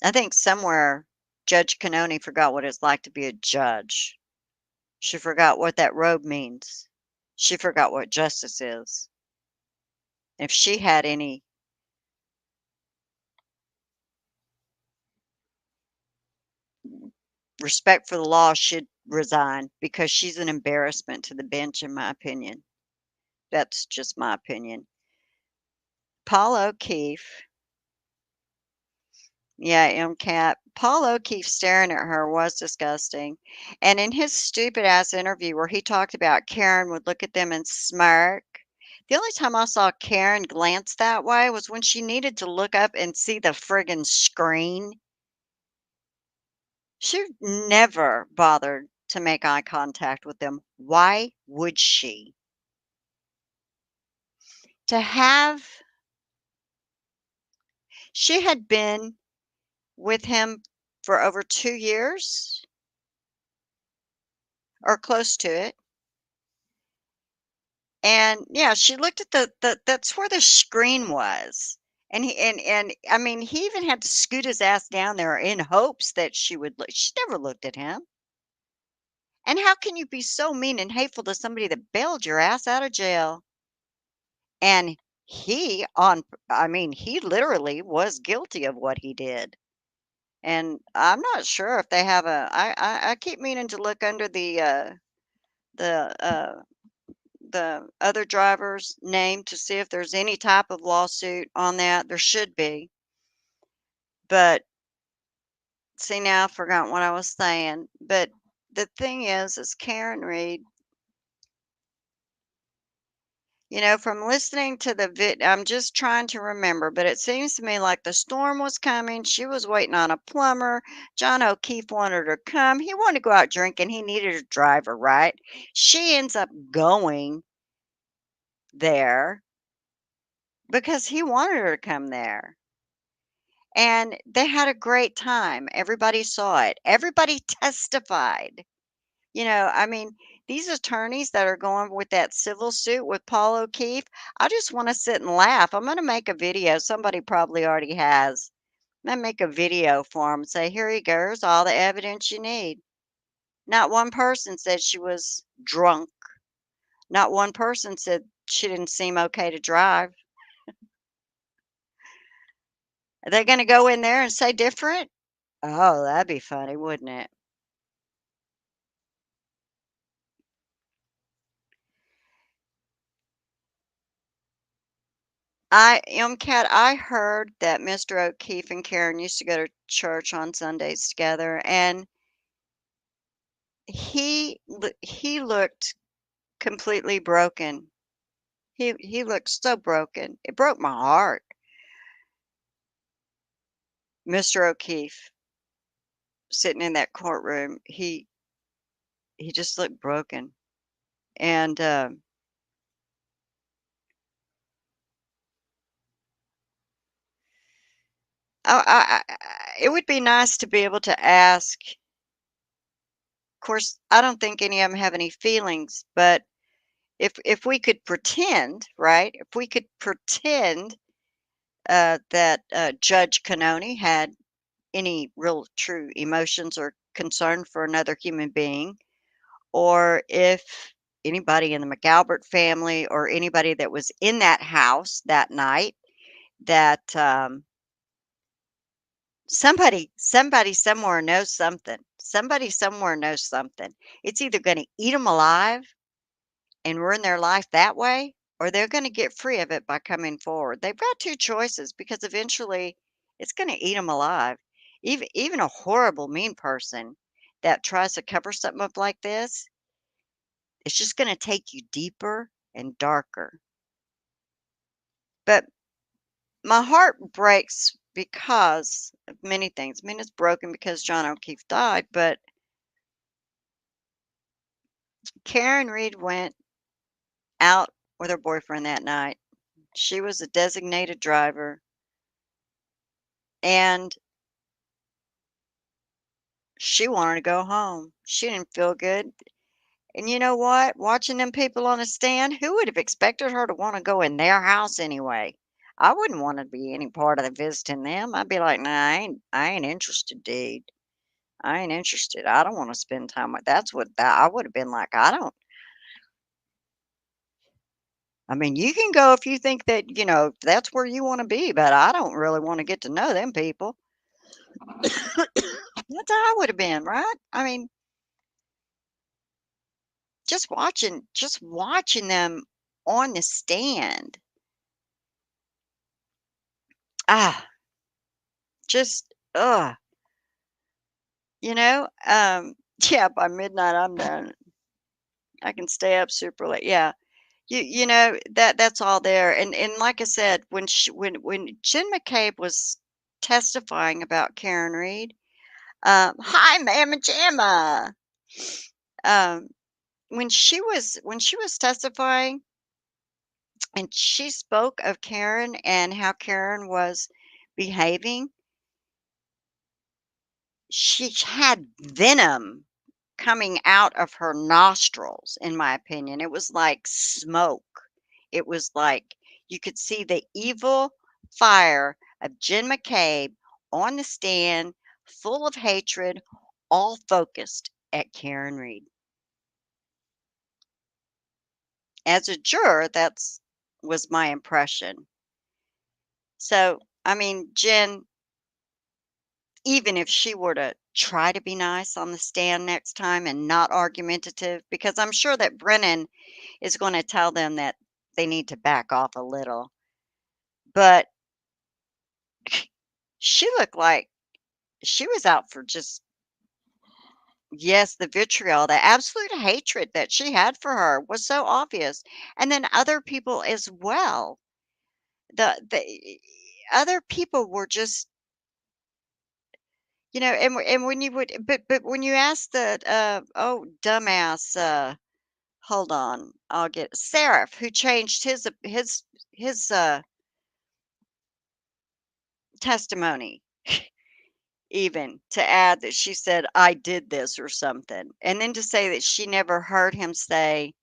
A: I think somewhere Judge Cannoni forgot what it's like to be a judge. She forgot what that robe means. She forgot what justice is. If she had any respect for the law, she'd resign because she's an embarrassment to the bench, in my opinion. That's just my opinion. Paul O'Keefe, yeah, MCAT. Paul O'Keefe staring at her was disgusting. And in his stupid ass interview where he talked about Karen would look at them and smirk, the only time I saw Karen glance that way was when she needed to look up and see the friggin' screen. She never bothered to make eye contact with them. Why would she? To have She had been with him for over 2 years or close to it, and, yeah, she looked at that's where the screen was, and I mean, he even had to scoot his ass down there in hopes that she never looked at him. And how can you be so mean and hateful to somebody that bailed your ass out of jail? And I mean, he literally was guilty of what he did. And I'm not sure if they have I keep meaning to look under the, uh, the other driver's name to see if there's any type of lawsuit on that. There should be. But see, now I forgot what I was saying. But the thing is Karen Reed, from listening to I'm just trying to remember, but it seems to me like the storm was coming. She was waiting on a plumber. John O'Keefe wanted her to come. He wanted to go out drinking. He needed a driver, right? She ends up going there because he wanted her to come there. And they had a great time. Everybody saw it. Everybody testified. I mean, these attorneys that are going with that civil suit with Paul O'Keefe, I just want to sit and laugh. I'm going to make a video. Somebody probably already has. I'm going to make a video for him and say, here you go. Here's all the evidence you need. Not one person said she was drunk. Not one person said she didn't seem okay to drive. Are they going to go in there and say different? Oh, that'd be funny, wouldn't it? I heard that Mr. O'Keefe and Karen used to go to church on Sundays together, and he looked completely broken. He looked so broken. It broke my heart. Mr. O'Keefe sitting in that courtroom, he just looked broken. And it would be nice to be able to ask. Of course, I don't think any of them have any feelings, but if we could pretend, right? If we could pretend that Judge Cannoni had any real true emotions or concern for another human being, or if anybody in the McAlbert family or anybody that was in that house that night that somebody somewhere knows something. Somebody somewhere knows something. It's either going to eat them alive and ruin their life that way, or they're going to get free of it by coming forward. They've got two choices because eventually it's going to eat them alive. Even a horrible, mean person that tries to cover something up like this, it's just going to take you deeper and darker. But my heart breaks because of many things. I mean, it's broken because John O'Keefe died, but Karen Reed went out with her boyfriend that night. She was a designated driver, and she wanted to go home. She didn't feel good. And you know what? Watching them people on the stand, who would have expected her to want to go in their house anyway? I wouldn't want to be any part of the visiting them. I'd be like, nah, I ain't interested, dude. I ain't interested. I don't want to spend time with. That's what I would have been like. I mean, you can go if you think that, that's where you want to be, but I don't really want to get to know them people. That's how I would have been, right? I mean, just watching them on the stand. Ah, just yeah, by midnight I'm done. I can stay up super late. Yeah. That's all there. And like I said, when Jen McCabe was testifying about Karen Reed, hi Mama Jamma. Um, when she was testifying and she spoke of Karen and how Karen was behaving, she had venom coming out of her nostrils, in my opinion. It was like smoke. It was like you could see the evil fire of Jen McCabe on the stand, full of hatred, all focused at Karen Reed. As a juror, that's was my impression. So, I mean, Jen, even if she were to try to be nice on the stand next time and not argumentative, because I'm sure that Brennan is going to tell them that they need to back off a little. But she looked like she was out for just, yes, the vitriol, the absolute hatred that she had for her was so obvious. And then other people as well. The other people were just, and when you would, but when you ask the, oh, dumbass, hold on, I'll get Seraph, who changed his testimony, even to add that she said, "I did this," or something, and then to say that she never heard him say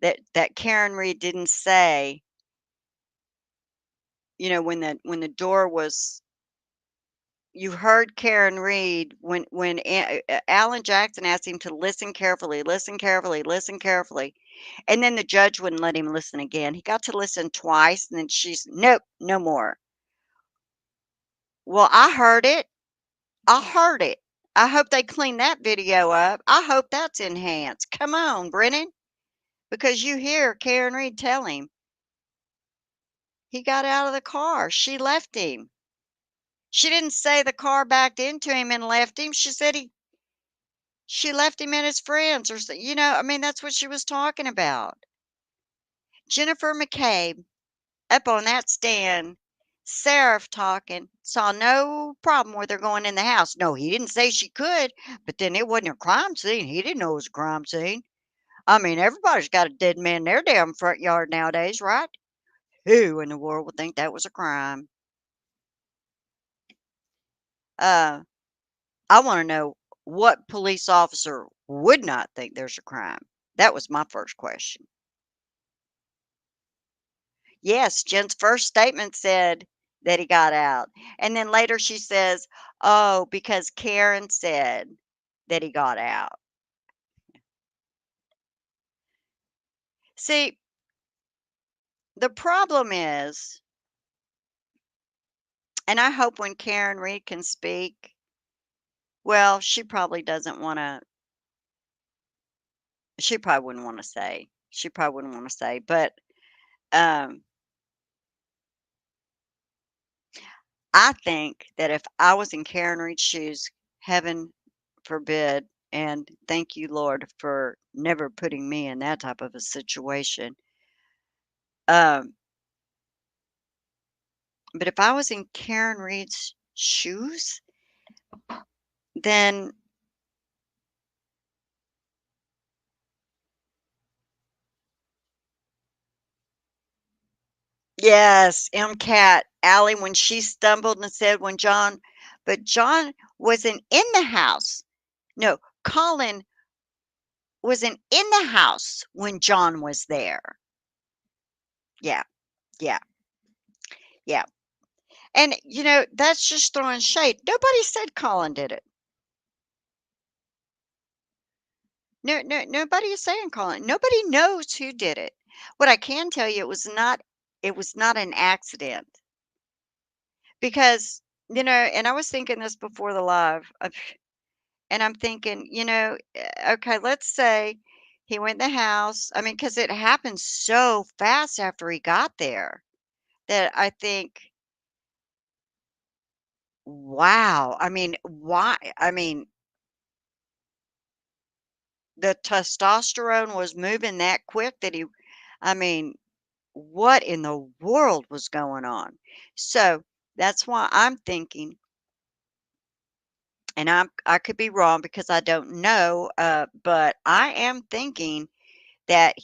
A: that Karen Reed didn't say, when the door was, you heard Karen Reed when Alan Jackson asked him to listen carefully, listen carefully, and then the judge wouldn't let him listen again. He got to listen twice, and then she's, "Nope, no more." Well, I heard it. I heard it. I hope they clean that video up. I hope that's enhanced. Come on, Brennan, because you hear Karen Reed tell him he got out of the car. She left him. She didn't say the car backed into him and left him. She said she left him and his friends, or I mean, that's what she was talking about. Jennifer McCabe up on that stand, Seraph talking, saw no problem with her going in the house. No, he didn't say she could, but then it wasn't a crime scene. He didn't know it was a crime scene. I mean, everybody's got a dead man in their damn front yard nowadays, right? Who in the world would think that was a crime? Uh, I want to know what police officer would not think there's a crime. That was my first question. Yes, Jen's first statement said that he got out. And then later she says, "Oh, because Karen said that he got out." See, the problem is, and I hope when Karen Reed can speak, well, she probably wouldn't want to say. She probably wouldn't want to say, but um I think that if I was in Karen Reed's shoes, heaven forbid, and thank you, Lord, for never putting me in that type of a situation. Um, but if I was in Karen Reed's shoes, then yes, MCAT, Allie, when she stumbled and said but John wasn't in the house. No, Colin wasn't in the house when John was there. Yeah, yeah, yeah. And, that's just throwing shade. Nobody said Colin did it. No, no, nobody is saying Colin. Nobody knows who did it. What I can tell you, it was not an accident because, and I was thinking this before the live, and I'm thinking, okay, let's say he went in the house. I mean, because it happened so fast after he got there that I think, wow. I mean, why? I mean, the testosterone was moving that quick that I mean, what in the world was going on? So that's why I'm thinking, and I could be wrong because I don't know, but I am thinking that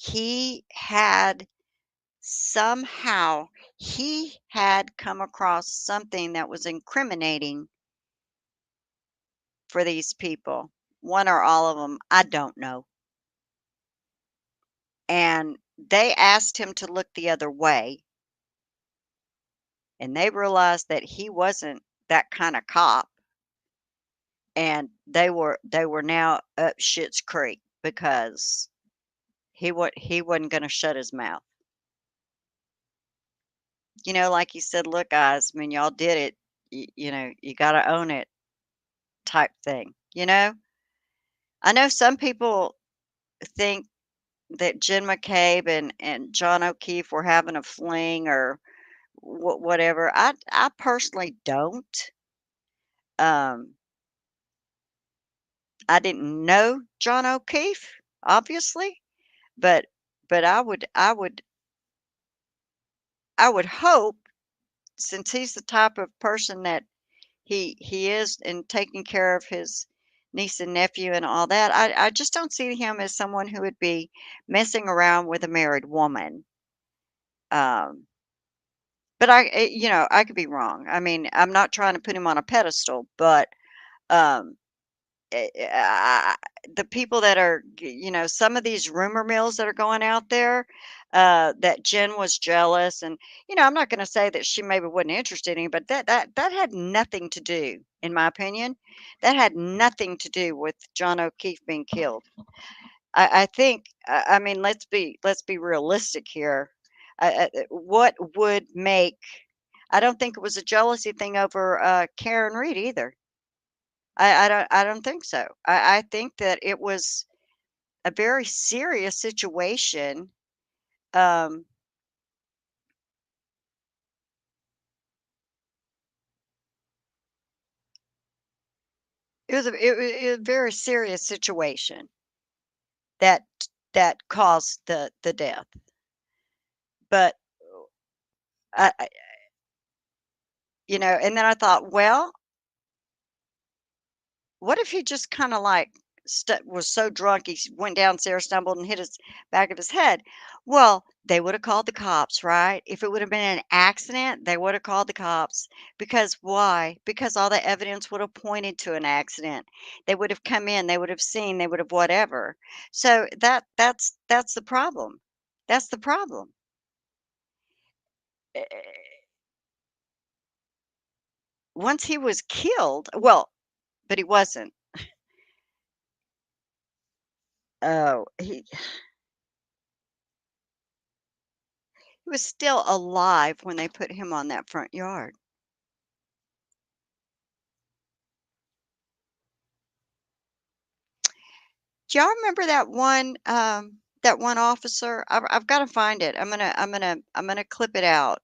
A: somehow he had come across something that was incriminating for these people, one or all of them. I don't know. And they asked him to look the other way, and they realized that he wasn't that kind of cop, and they were now up Shit's Creek because he wasn't going to shut his mouth. Like you said, look, guys, I mean, y'all did it. You got to own it, type thing. I know some people think that Jen McCabe and John O'Keefe were having a fling or whatever. I personally don't. Um, I didn't know John O'Keefe, obviously, but I would hope, since he's the type of person that he is in taking care of his niece and nephew and all that, I just don't see him as someone who would be messing around with a married woman. Um, but I could be wrong. I mean, I'm not trying to put him on a pedestal, but um, I the people that are, some of these rumor mills that are going out there, that Jen was jealous, and I'm not going to say that she maybe wasn't interested in, but that had nothing to do, in my opinion, that had nothing to do with John O'Keefe being killed. I think, I mean, let's be realistic here. What would make? I don't think it was a jealousy thing over Karen Reed either. I don't think so. I think that it was a very serious situation. Um, it was a very serious situation that that caused the death. But I and then I thought, well, what if he just kinda, like, was so drunk, he went downstairs, stumbled, and hit his back of his head? Well, they woulda called the cops, right? If it would have been an accident, they woulda called the cops, because why? Because all the evidence would have pointed to an accident. They would have come in, they would have seen, they would have whatever. So that's the problem. That's the problem. once he was killed, well, but he wasn't. Oh, he was still alive when they put him on that front yard. Do y'all remember that one officer? I've got to find it. I'm gonna clip it out.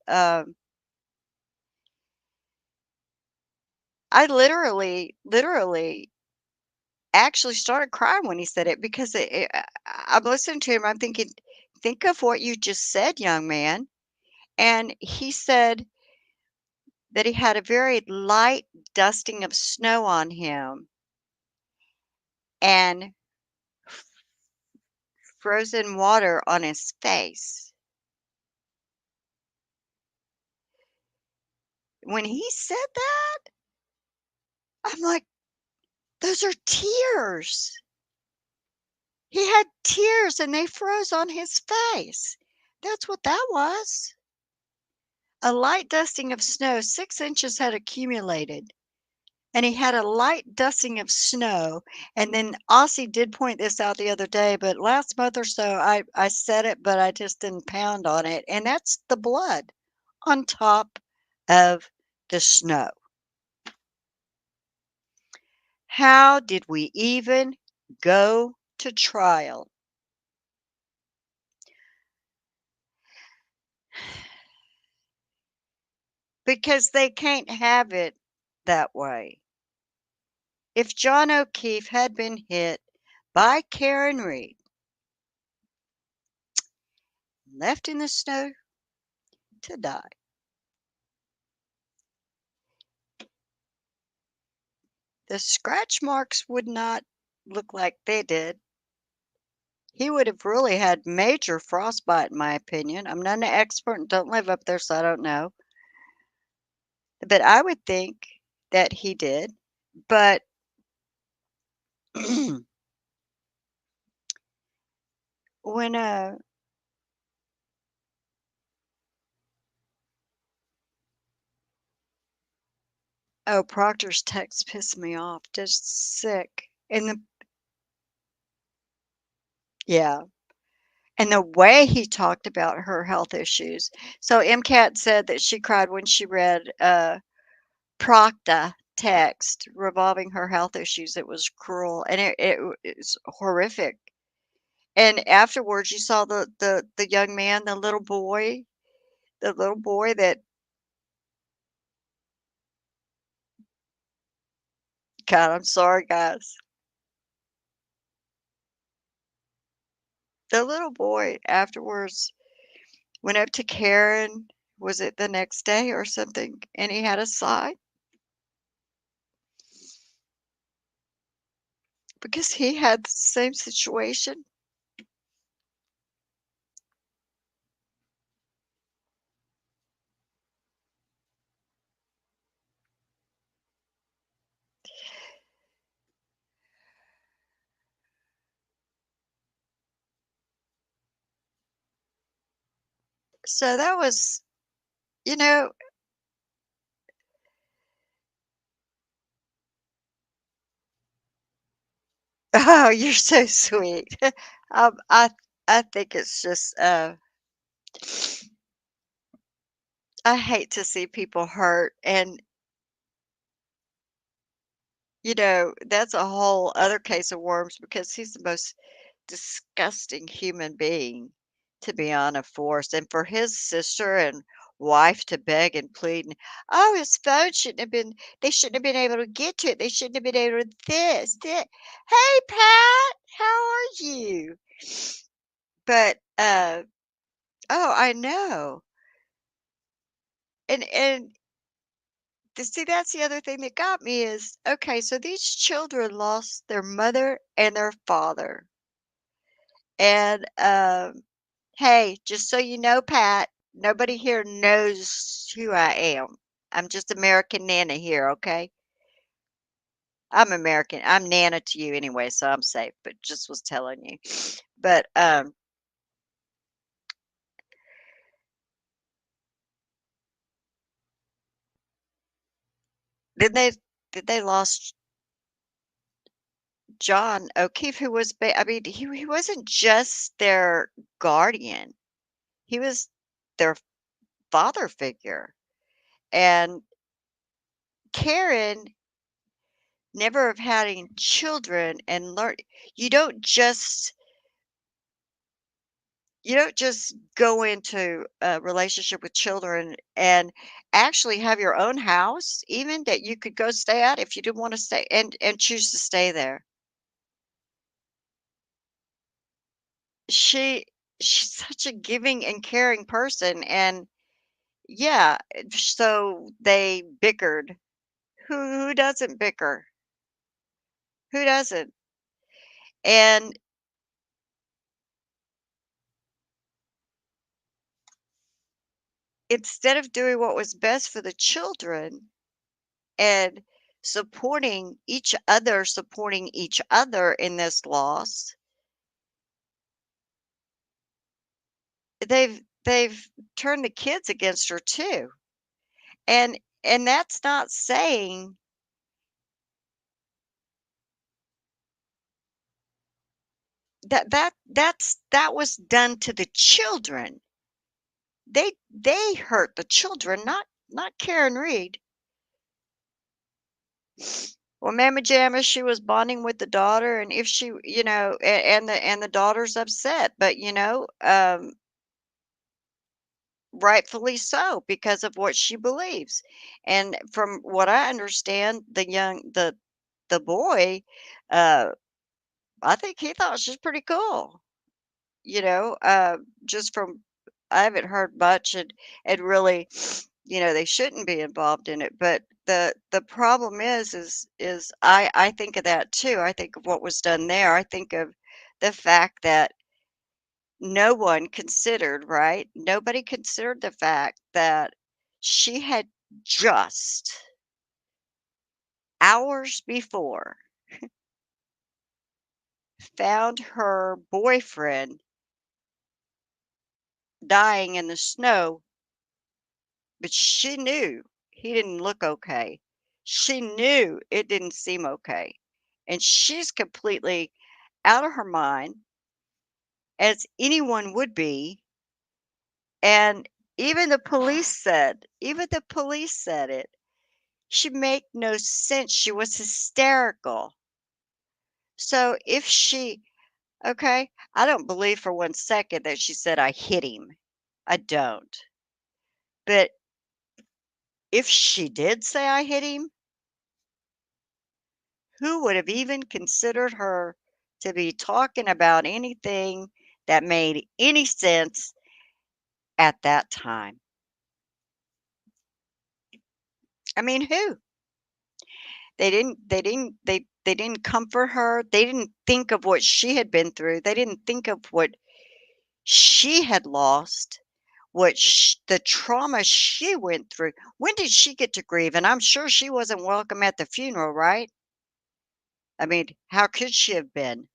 A: I literally actually started crying when he said it because I'm listening to him. I'm thinking, think of what you just said, young man. And he said that he had a very light dusting of snow on him and frozen water on his face. When he said that, I'm like, those are tears. He had tears and they froze on his face. That's what that was. A light dusting of snow, 6 inches had accumulated. And he had a light dusting of snow. And then Aussie did point this out the other day, but last month or so I said it, but I just didn't pound on it. And that's the blood on top of the snow. How did we even go to trial? Because they can't have it that way. If John O'Keefe had been hit by Karen Reed, left in the snow to die, the scratch marks would not look like they did. He would have really had major frostbite, in my opinion. I'm not an expert and don't live up there, so I don't know. But I would think that he did. But when oh, Proctor's text pissed me off, just sick. And yeah, and the way he talked about her health issues. So MCAT said that she cried when she read Procta text revolving her health issues. It was cruel and it's horrific. And afterwards, you saw the young man, the little boy that God, I'm sorry, guys. The little boy afterwards went up to Karen, was it the next day or something? And he had a sign because he had the same situation. So that was, you know, oh, you're so sweet. Um, I I think it's just I hate to see people hurt and that's a whole other case of worms because he's the most disgusting human being to be on a force. And for his sister and wife to beg and plead, and, oh, his phone shouldn't have been, they shouldn't have been able to get to it. They shouldn't have been able to this. Hey, Pat, how are you? But, oh, I know. And see, that's the other thing that got me is, okay, so these children lost their mother and their father. And, hey, just so you know, Pat, nobody here knows who I am. I'm just American Nana here, okay? I'm American. I'm Nana to you anyway, so I'm safe, but just was telling you. But Then they lost John O'Keefe, who was I mean, he wasn't just their guardian. He was their father figure. And Karen never have had any children and learn you don't just you don't just go into a relationship with children and actually have your own house even that you could go stay at if you didn't want to stay and choose to stay there. She she's such a giving and caring person and yeah, so they bickered. Who doesn't bicker? Who doesn't? And instead of doing what was best for the children and supporting each other in this loss, they've turned the kids against her too. And that's not saying that was done to the children. They hurt the children, not Karen Reed. Well, Mamma Jamma, she was bonding with the daughter, and if she, and the daughter's upset, but rightfully so because of what she believes. And from what I understand, the boy, uh, I think he thought she's pretty cool. You know, just from I haven't heard much, and really, they shouldn't be involved in it. But the problem is I think of that too. I think of what was done there. I think of the fact that no one considered, right? Nobody considered the fact that she had just hours before found her boyfriend dying in the snow, but she knew he didn't look okay. She knew it didn't seem okay. And she's completely out of her mind, as anyone would be. And even the police said it. She made no sense. She was hysterical. So if she, okay, I don't believe for one second that she said, I hit him. I don't. But if she did say I hit him, who would have even considered her to be talking about anything that made any sense at that time? I mean, who? They didn't comfort her. They didn't think of what she had been through. They didn't think of what she had lost, the trauma she went through. When did she get to grieve? And I'm sure she wasn't welcome at the funeral, right? I mean, how could she have been?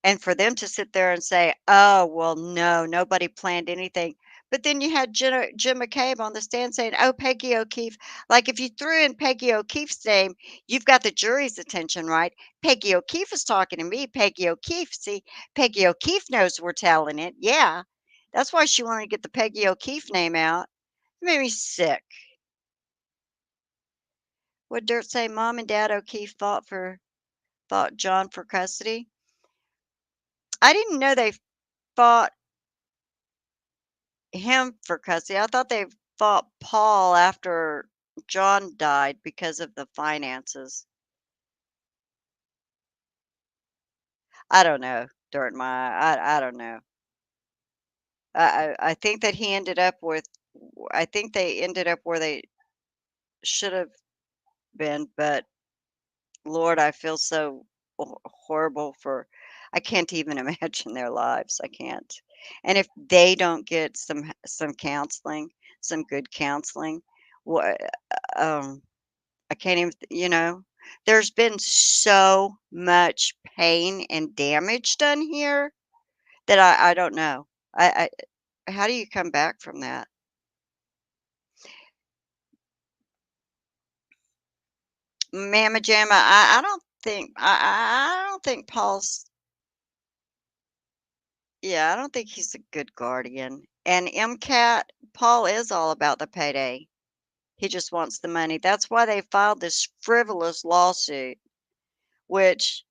A: And for them to sit there and say, "Oh, well, no, nobody planned anything." But then you had Jim McCabe on the stand saying, "Oh, Peggy O'Keefe." Like if you threw in Peggy O'Keefe's name, you've got the jury's attention, right? Peggy O'Keefe is talking to me. Peggy O'Keefe. See, Peggy O'Keefe knows we're telling it. Yeah. That's why she wanted to get the Peggy O'Keefe name out. It made me sick. What Dirt say? Mom and Dad O'Keefe fought John for custody. I didn't know they fought him for custody. I thought they fought Paul after John died because of the finances. I don't know, Dirt My I don't know. I think that he ended up with I think they ended up where they should have been, but Lord, I feel so horrible for I can't even imagine their lives. I can't. And if they don't get some counseling, some good counseling, what um I can't even, there's been so much pain and damage done here that I don't know. How do you come back from that? Mamma Jamma, I don't think Paul's yeah, I don't think he's a good guardian. And MCAT, Paul is all about the payday. He just wants the money. That's why they filed this frivolous lawsuit, which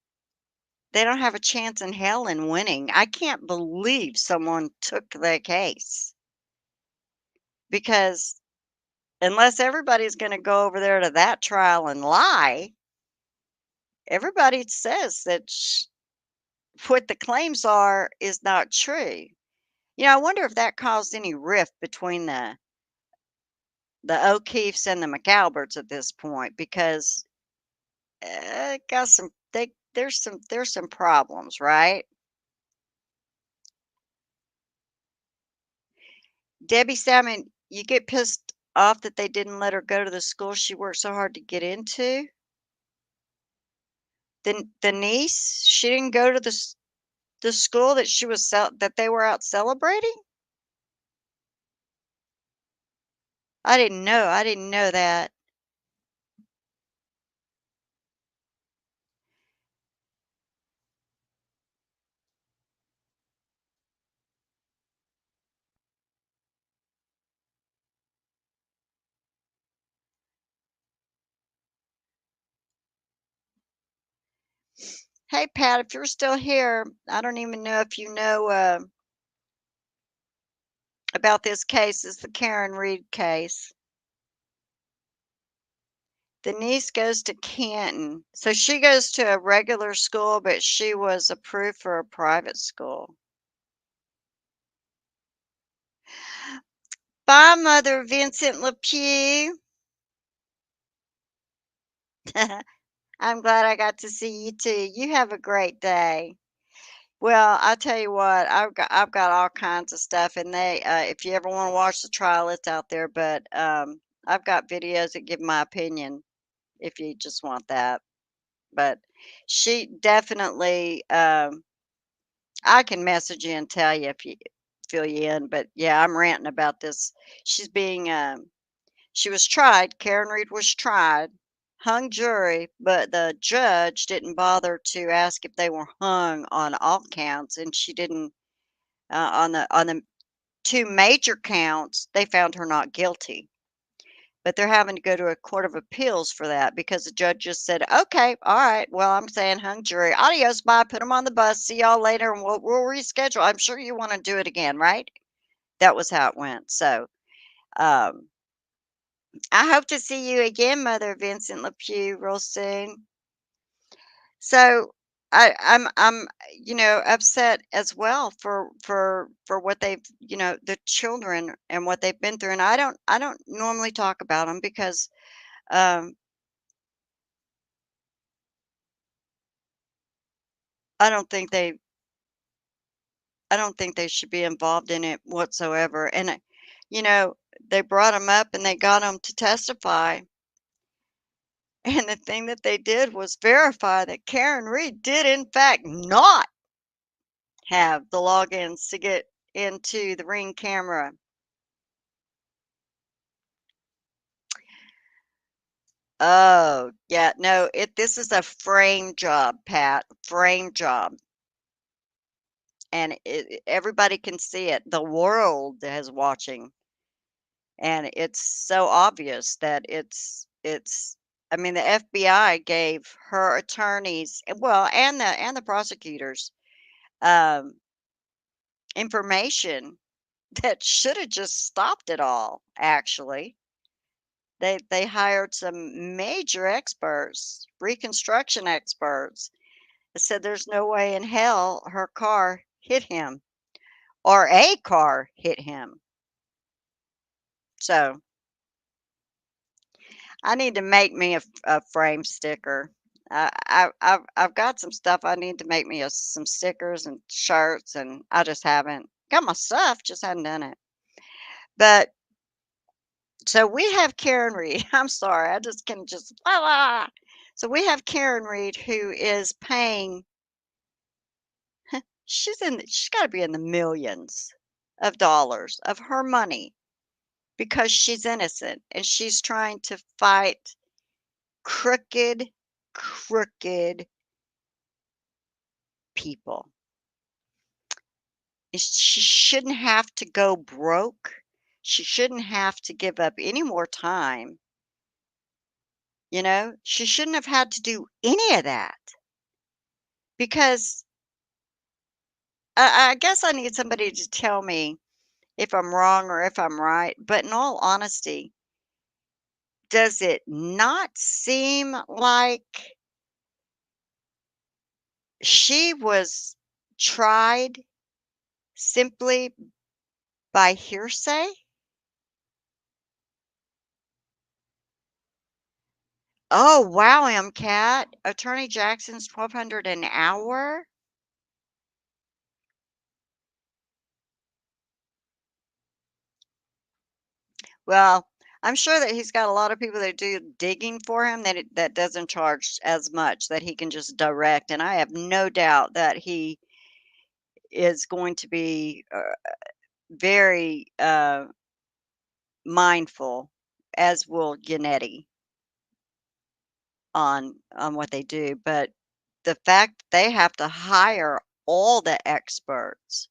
A: they don't have a chance in hell in winning. I can't believe someone took that case because unless everybody's going to go over there to that trial and lie, everybody says that what the claims are is not true. I wonder if that caused any rift between the O'Keefes and the McAlberts at this point because got some there's some problems, right? Debbie Salmon, you get pissed off that they didn't let her go to the school she worked so hard to get into. The niece, she didn't go to the school that that they were out celebrating. I didn't know. I didn't know that. Hey, Pat, if you're still here, I don't even know if you know about this case. It's the Karen Reed case. The niece goes to Canton. So she goes to a regular school, but she was approved for a private school. Bye, Mother Vincent LePew. I'm glad I got to see you too. You have a great day. Well, I tell you what, I've got all kinds of stuff, and if you ever want to watch the trial, it's out there. But I've got videos that give my opinion if you just want that. But she definitely, I can message you and tell you if you fill you in. But yeah, I'm ranting about this. She's being, she was tried. Karen Reed was tried, hung jury, but the judge didn't bother to ask if they were hung on all counts, and she didn't on the two major counts. They found her not guilty, but they're having to go to a court of appeals for that because the judge just said, "Okay, all right. Well, I'm saying hung jury. Adios, bye. Put them on the bus. See y'all later, and we'll reschedule. I'm sure you want to do it again, right?" That was how it went. So. Um, I hope to see you again, Mother Vincent LePew, real soon. So I'm upset as well for what they've the children and what they've been through, and I don't normally talk about them because um I don't think they I don't think they should be involved in it whatsoever. And you know they brought them up and they got them to testify. And the thing that they did was verify that Karen Reed did, in fact, not have the logins to get into the Ring camera. Oh, yeah, no, this is a frame job, Pat, frame job. And everybody can see it. The world is watching. And it's so obvious that it's I mean, the FBI gave her attorneys, well, and the prosecutors, um, information that should have just stopped it all, actually. They hired some major experts, reconstruction experts, that said there's no way in hell her car hit him or a car hit him. So I need to make me a frame sticker. I've got some stuff. I need to make me some stickers and shirts, and I just haven't got my stuff. Just hadn't done it. But so we have Karen Reed. I'm sorry, I just can just So we have Karen Reed who is paying. She's got to be in the millions of dollars of her money because she's innocent and she's trying to fight crooked, crooked people. She shouldn't have to go broke. She shouldn't have to give up any more time. You know, she shouldn't have had to do any of that because I guess I need somebody to tell me if I'm wrong or if I'm right. But in all honesty, does it not seem like she was tried simply by hearsay? Oh, wow, MCAT. Attorney Jackson's 1,200 an hour? Well, I'm sure that he's got a lot of people that do digging for him that doesn't charge as much, that he can just direct, and I have no doubt that he is going to be, very, mindful, as will Yannetti, on what they do, but the fact they have to hire all the experts,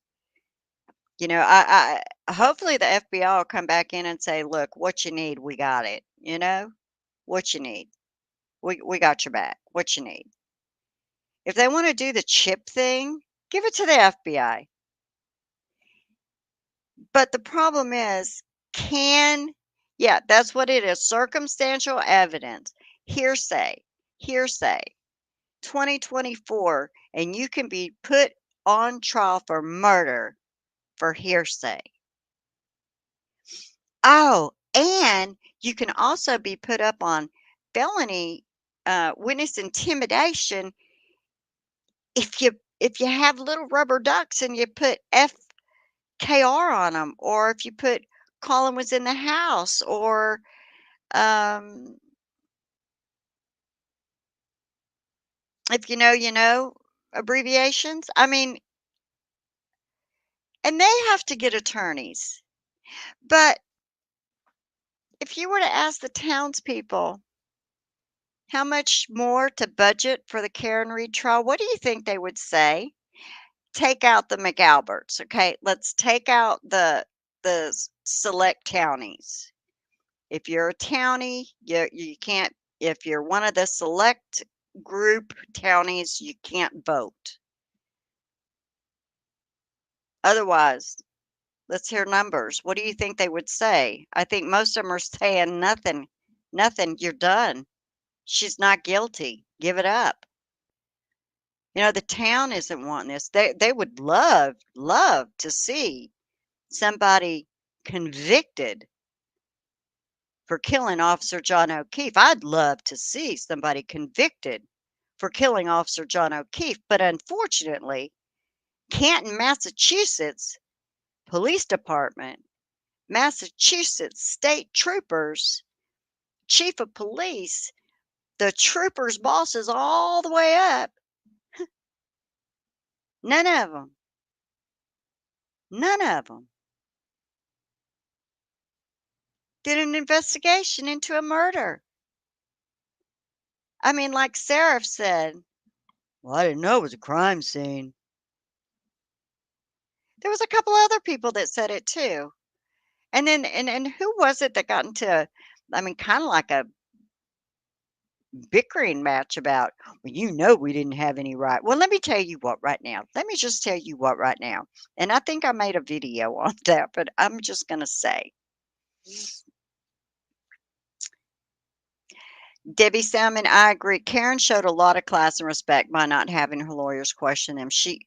A: you know, I hopefully the FBI will come back in and say, "Look, what you need, we got it," you know? "What you need? We got your back. What you need?" If they wanna do the chip thing, give it to the FBI. But the problem is, can yeah, that's what it is, circumstantial evidence, hearsay, hearsay, 2024, and you can be put on trial for murder for hearsay. Oh, and you can also be put up on felony, witness intimidation if you have little rubber ducks and you put FKR on them, or if you put Colin was in the house, or, um, if you know abbreviations. I mean, and they have to get attorneys. But if you were to ask the townspeople how much more to budget for the Karen Reed trial, what do you think they would say? Take out the McAlberts, okay? Let's take out the select counties. If you're a townie, you can't if you're one of the select group townies, you can't vote. Otherwise, let's hear numbers. What do you think they would say? I think most of them are saying nothing. Nothing, you're done. She's not guilty. Give it up. You know, the town isn't wanting this. They would love to see somebody convicted for killing Officer John O'Keefe. I'd love to see somebody convicted for killing Officer John O'Keefe, but unfortunately, Canton, Massachusetts Police Department, Massachusetts State Troopers, Chief of Police, the troopers' bosses all the way up, none of them, none of them did an investigation into a murder. I mean, like Sarah said, "Well, I didn't know it was a crime scene." There was a couple other people that said it too. And then and who was it that got into, I mean, kinda like a bickering match about, "Well, you know we didn't have any right." Well, let me tell you what right now. Let me just tell you what right now, and I think I made a video on that, but I'm just gonna say, Debbie Salmon, I agree. Karen showed a lot of class and respect by not having her lawyers question them. She's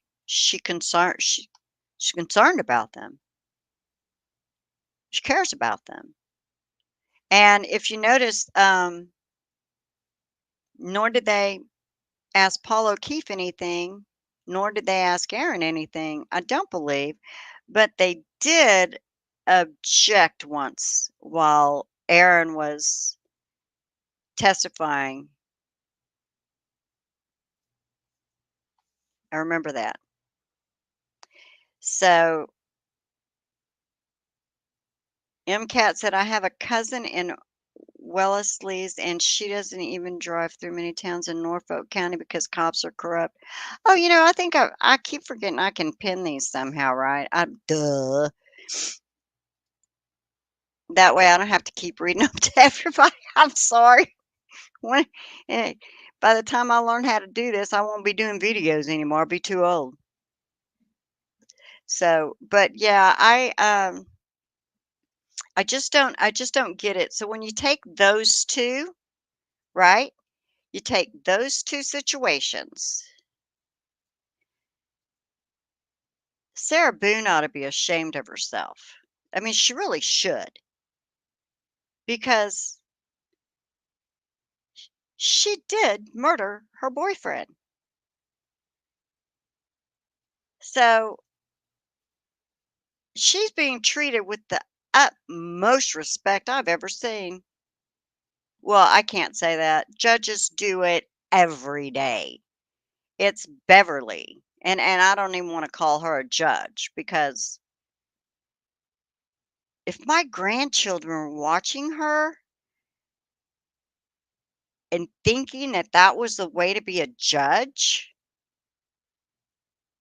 A: concerned about them. She cares about them. And if you notice, nor did they ask Paul O'Keefe anything, nor did they ask Aaron anything, I don't believe, but they did object once while Aaron was testifying. I remember that. So MCAT said, I have a cousin in Wellesley's, and she doesn't even drive through many towns in Norfolk County because cops are corrupt. Oh, I think I keep forgetting I can pin these somehow, right? Duh. That way I don't have to keep reading them to everybody. I'm sorry. When, eh, by the time I learn how to do this, I won't be doing videos anymore. I'll be too old. So, but yeah, I just don't get it. So when you take those two, right? You take those two situations. Sarah Boone ought to be ashamed of herself. I mean, she really should because she did murder her boyfriend. So she's being treated with the utmost respect I've ever seen. Well, I can't say that. Judges do it every day. It's Beverly. And I don't even want to call her a judge because if my grandchildren were watching her and thinking that that was the way to be a judge,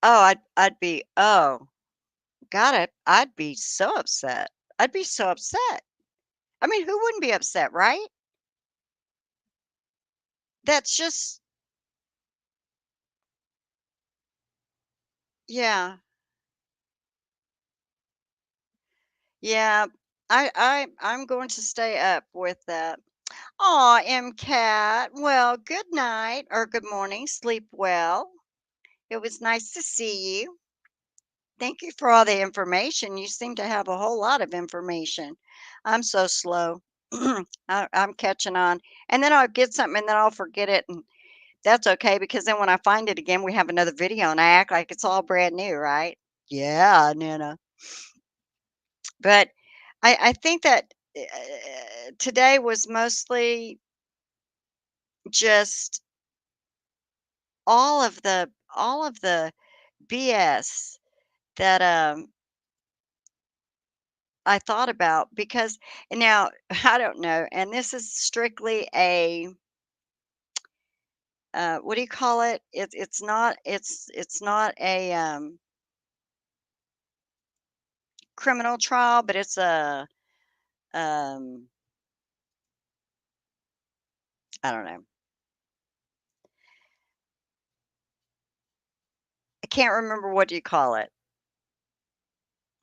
A: oh, I'd be, oh, got it. I'd be so upset. I'd be so upset. I mean, who wouldn't be upset, right? That's just, yeah, yeah. I'm going to stay up with that. Aw, MCAT. Well, good night or good morning. Sleep well. It was nice to see you. Thank you for all the information. You seem to have a whole lot of information. I'm so slow. I'm catching on. And then I'll get something and then I'll forget it. And that's okay because then when I find it again, we have another video and I act like it's all brand new, right? Yeah, Nana. But I think that today was mostly just all of the BS that I thought about because now I don't know, and this is strictly a what do you call it? It's not a criminal trial, but it's a um I don't know. I can't remember what do you call it.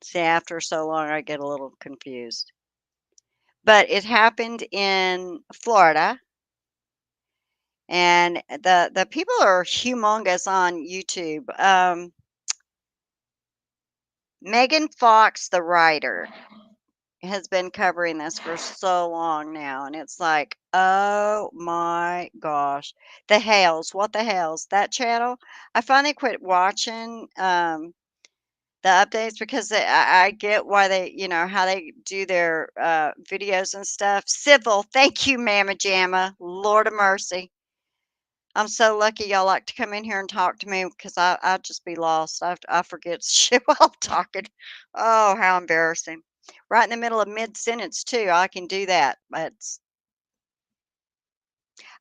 A: See, after so long, I get a little confused. But it happened in Florida, and the people are humongous on YouTube. Megan Fox, the writer, has been covering this for so long now, and it's like, oh my gosh, the Hales, what the Hales, that channel. I finally quit watching the updates because I get why they, how they do their videos and stuff. Civil, thank you, Mama Jamma. Lord of mercy. I'm so lucky y'all like to come in here and talk to me because I'd just be lost. I forget shit while I'm talking. Oh, how embarrassing. Right in the middle of mid sentence, too. I can do that. But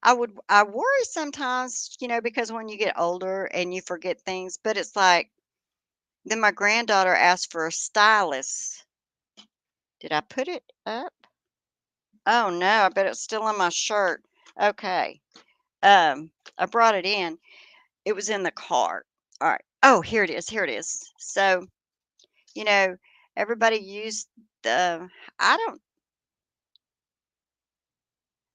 A: I worry sometimes, because when you get older and you forget things, but it's like, then my granddaughter asked for a stylus. Did I put it up? Oh no, I bet it's still in my shirt. Okay. I brought it in. It was in the car. All right. Oh, here it is. Here it is. So, you know, everybody used the I don't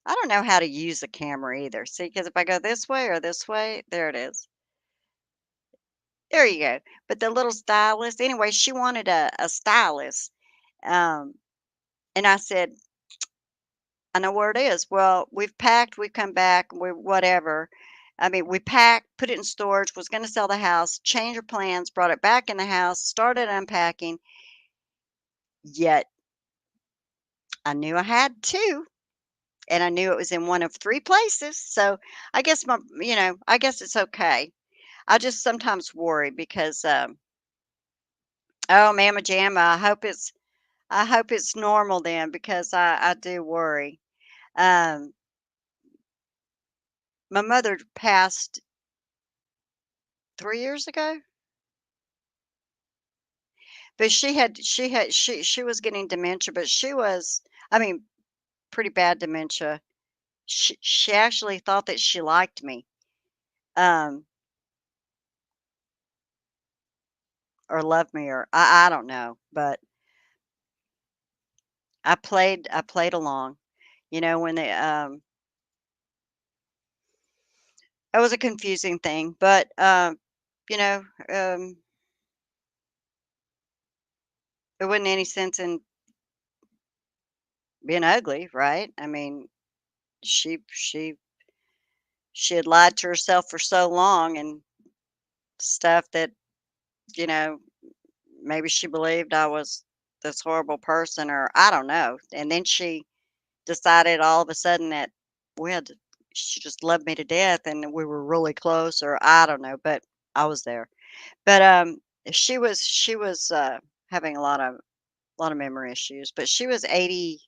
A: I don't know how to use a camera either. See, because if I go this way or this way, there it is. There you go. But the little stylus, anyway, she wanted a stylus. Um, and I said, I know where it is. Well, we've packed, we've come back, we whatever. I mean, we packed, put it in storage, was going to sell the house, change our plans, brought it back in the house, started unpacking. Yet I knew I had two, and I knew it was in one of three places. So I guess it's okay. I just sometimes worry because, oh, Mama Jamma, I hope it's normal then because I do worry. Um, my mother passed 3 years ago, but she was getting dementia, but I mean, pretty bad dementia. She actually thought that she liked me, um, or loved me, or I don't know, but I played along. When it was a confusing thing, but, you know, um, there wasn't any sense in being ugly, right? I mean, she she she had lied to herself for so long and stuff that, you know, maybe she believed I was this horrible person, or I don't know, and then she decided all of a sudden that we had to she just loved me to death and we were really close, or I don't know, but I was there. But, she was having a lot of memory issues, but she was 83,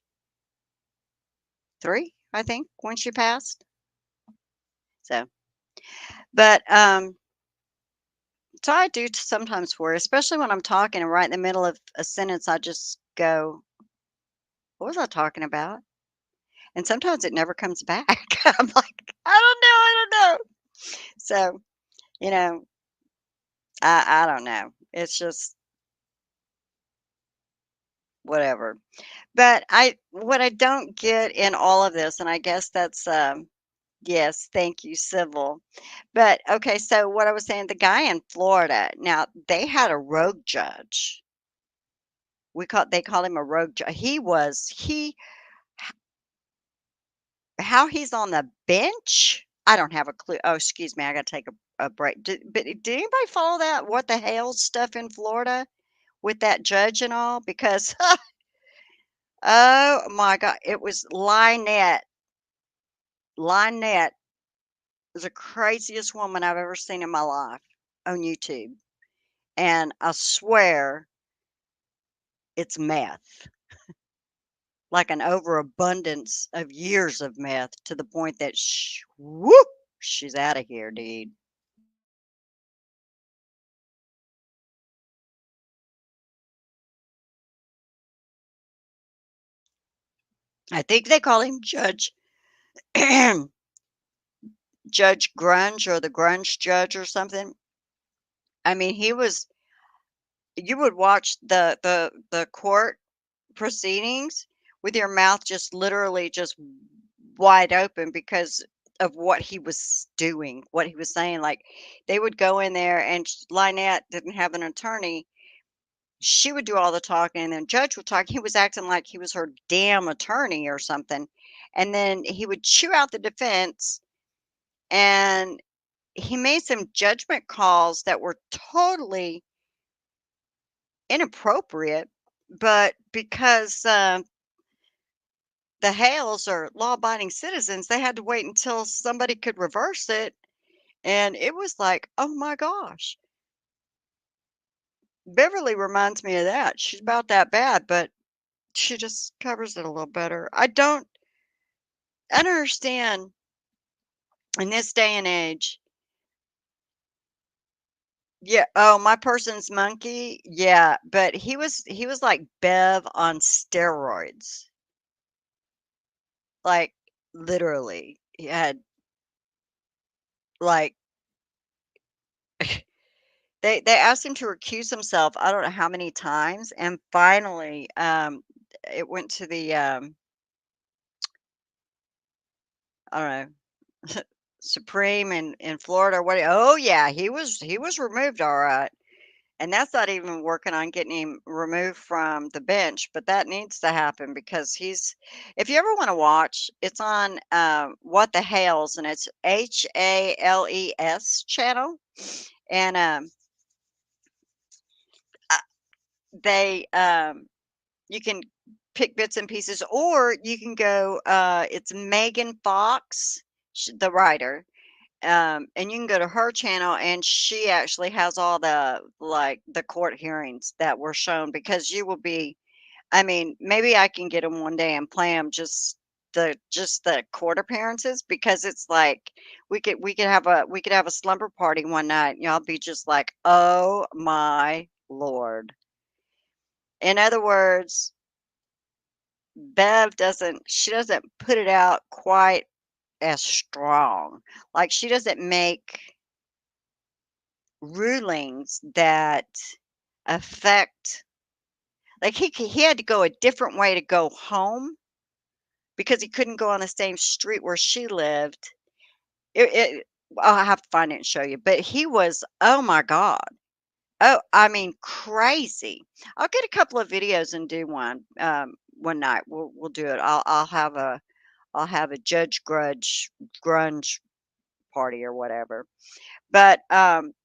A: I think, when she passed. So, but, so I do sometimes worry, especially when I'm talking and right in the middle of a sentence, I just go, "What was I talking about?" And sometimes it never comes back. I'm like, I don't know. So, you know, I don't know. It's just whatever. But what I don't get in all of this, and I guess that's, yes, thank you, civil. But, okay, so what I was saying, the guy in Florida, now they had a rogue judge. They called him a rogue judge. How he's on the bench, I don't have a clue. Oh, excuse me, I gotta take a break. Did anybody follow that? What the hell stuff in Florida with that judge and all? Because, oh my God, it was Lynette. Lynette is the craziest woman I've ever seen in my life on YouTube. And I swear it's meth, like an overabundance of years of meth to the point that whoop, she's out of here, dude. I think they call him Judge Grunge, or the Grunge Judge, or something. I mean, you would watch the court proceedings with your mouth just literally just wide open because of what he was doing, what he was saying. Like, they would go in there, and Lynette didn't have an attorney. She would do all the talking, and then judge would talk. He was acting like he was her damn attorney or something. And then he would chew out the defense, and he made some judgment calls that were totally inappropriate, but because the Hales are law-abiding citizens, they had to wait until somebody could reverse it, and it was like, "Oh my gosh." Beverly reminds me of that. She's about that bad, but she just covers it a little better. I don't understand in this day and age. Yeah, oh, my person's monkey, yeah, but he was like Bev on steroids, like, literally. He had, like, they asked him to recuse himself, I don't know how many times, and finally, it went to the, I don't know, Supreme in Florida, what oh, yeah, he was removed alright, and that's not even working on getting him removed from the bench, but that needs to happen because if you ever wanna watch, it's on, What the Hales, and it's HALES channel, and, uh, they, you can pick bits and pieces, or you can go, it's Megan Fox, the writer, and you can go to her channel, and she actually has all the court hearings that were shown, because you will be, I mean, maybe I can get them one day and play them just the court appearances because it's like we could have a slumber party one night and y'all be just like, "Oh my lord." In other words, she doesn't put it out quite as strong. Like, she doesn't make rulings that affect like, he had to go a different way to go home because he couldn't go on the same street where she lived. It I'll have to find it and show you, but he was, oh my god. Oh, I mean, crazy. I'll get a couple of videos and do one night. We'll do it. I'll have a judge grunge party or whatever. But,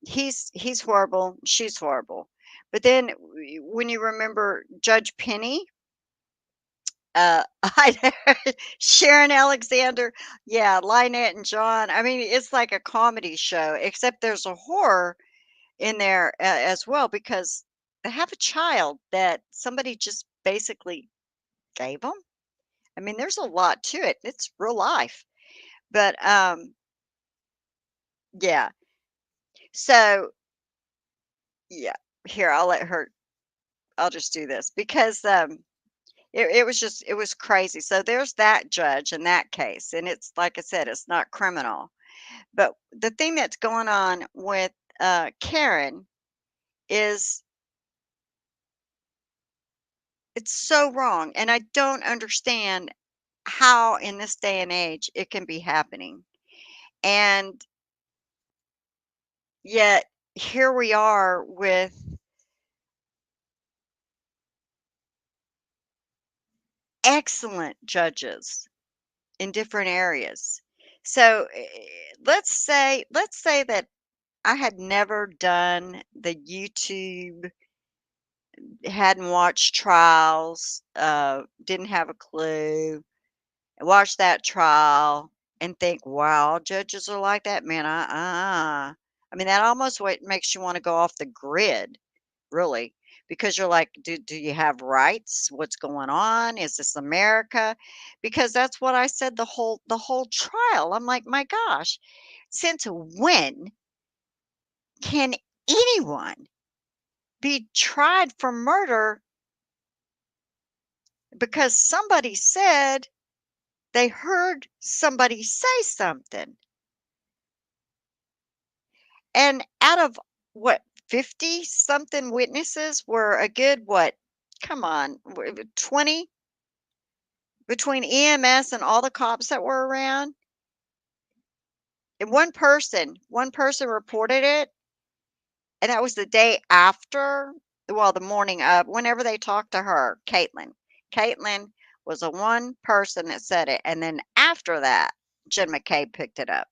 A: he's horrible, she's horrible. But then when you remember Judge Penny, I Sharon Alexander, yeah, Lynette and John, I mean, it's like a comedy show, except there's a horror in there as well because they have a child that somebody just basically gave them. I mean, there's a lot to it. It's real life. But, yeah. So, yeah, here, I'll just do this because, it was crazy. So there's that judge in that case, and it's like I said, it's not criminal. But the thing that's going on with, Karen is it's so wrong, and I don't understand how in this day and age it can be happening. And yet here we are with excellent judges in different areas. So let's say that I had never done the YouTube, hadn't watched trials, didn't have a clue, watch that trial and think, wow, judges are like that, man. I mean, that almost what makes you want to go off the grid, really, because you're like, do you have rights? What's going on? Is this America? Because that's what I said the whole trial. I'm like, my gosh, since when can anyone be tried for murder because somebody said they heard somebody say something? And out of what, 50 something witnesses were a good what? Come on, 20 between EMS and all the cops that were around. And one person reported it, and that was the day after, well, the morning of, whenever they talked to her, Caitlin. Caitlin was the one person that said it, and then after that, Jen McCabe picked it up,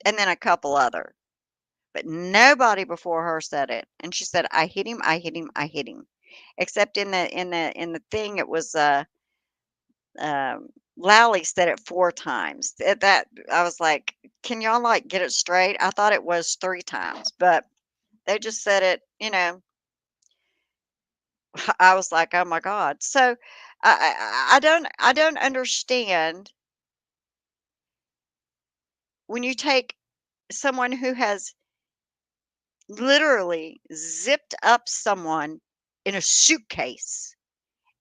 A: and then a couple other. But nobody before her said it, and she said, "I hit him, I hit him, I hit him." Except in the thing, it was, um, Lally said it 4 times. That I was like, "Can y'all, like, get it straight?" I thought it was 3 times, but they just said it, I was like, "Oh my god." So, I don't understand when you take someone who has literally zipped up someone in a suitcase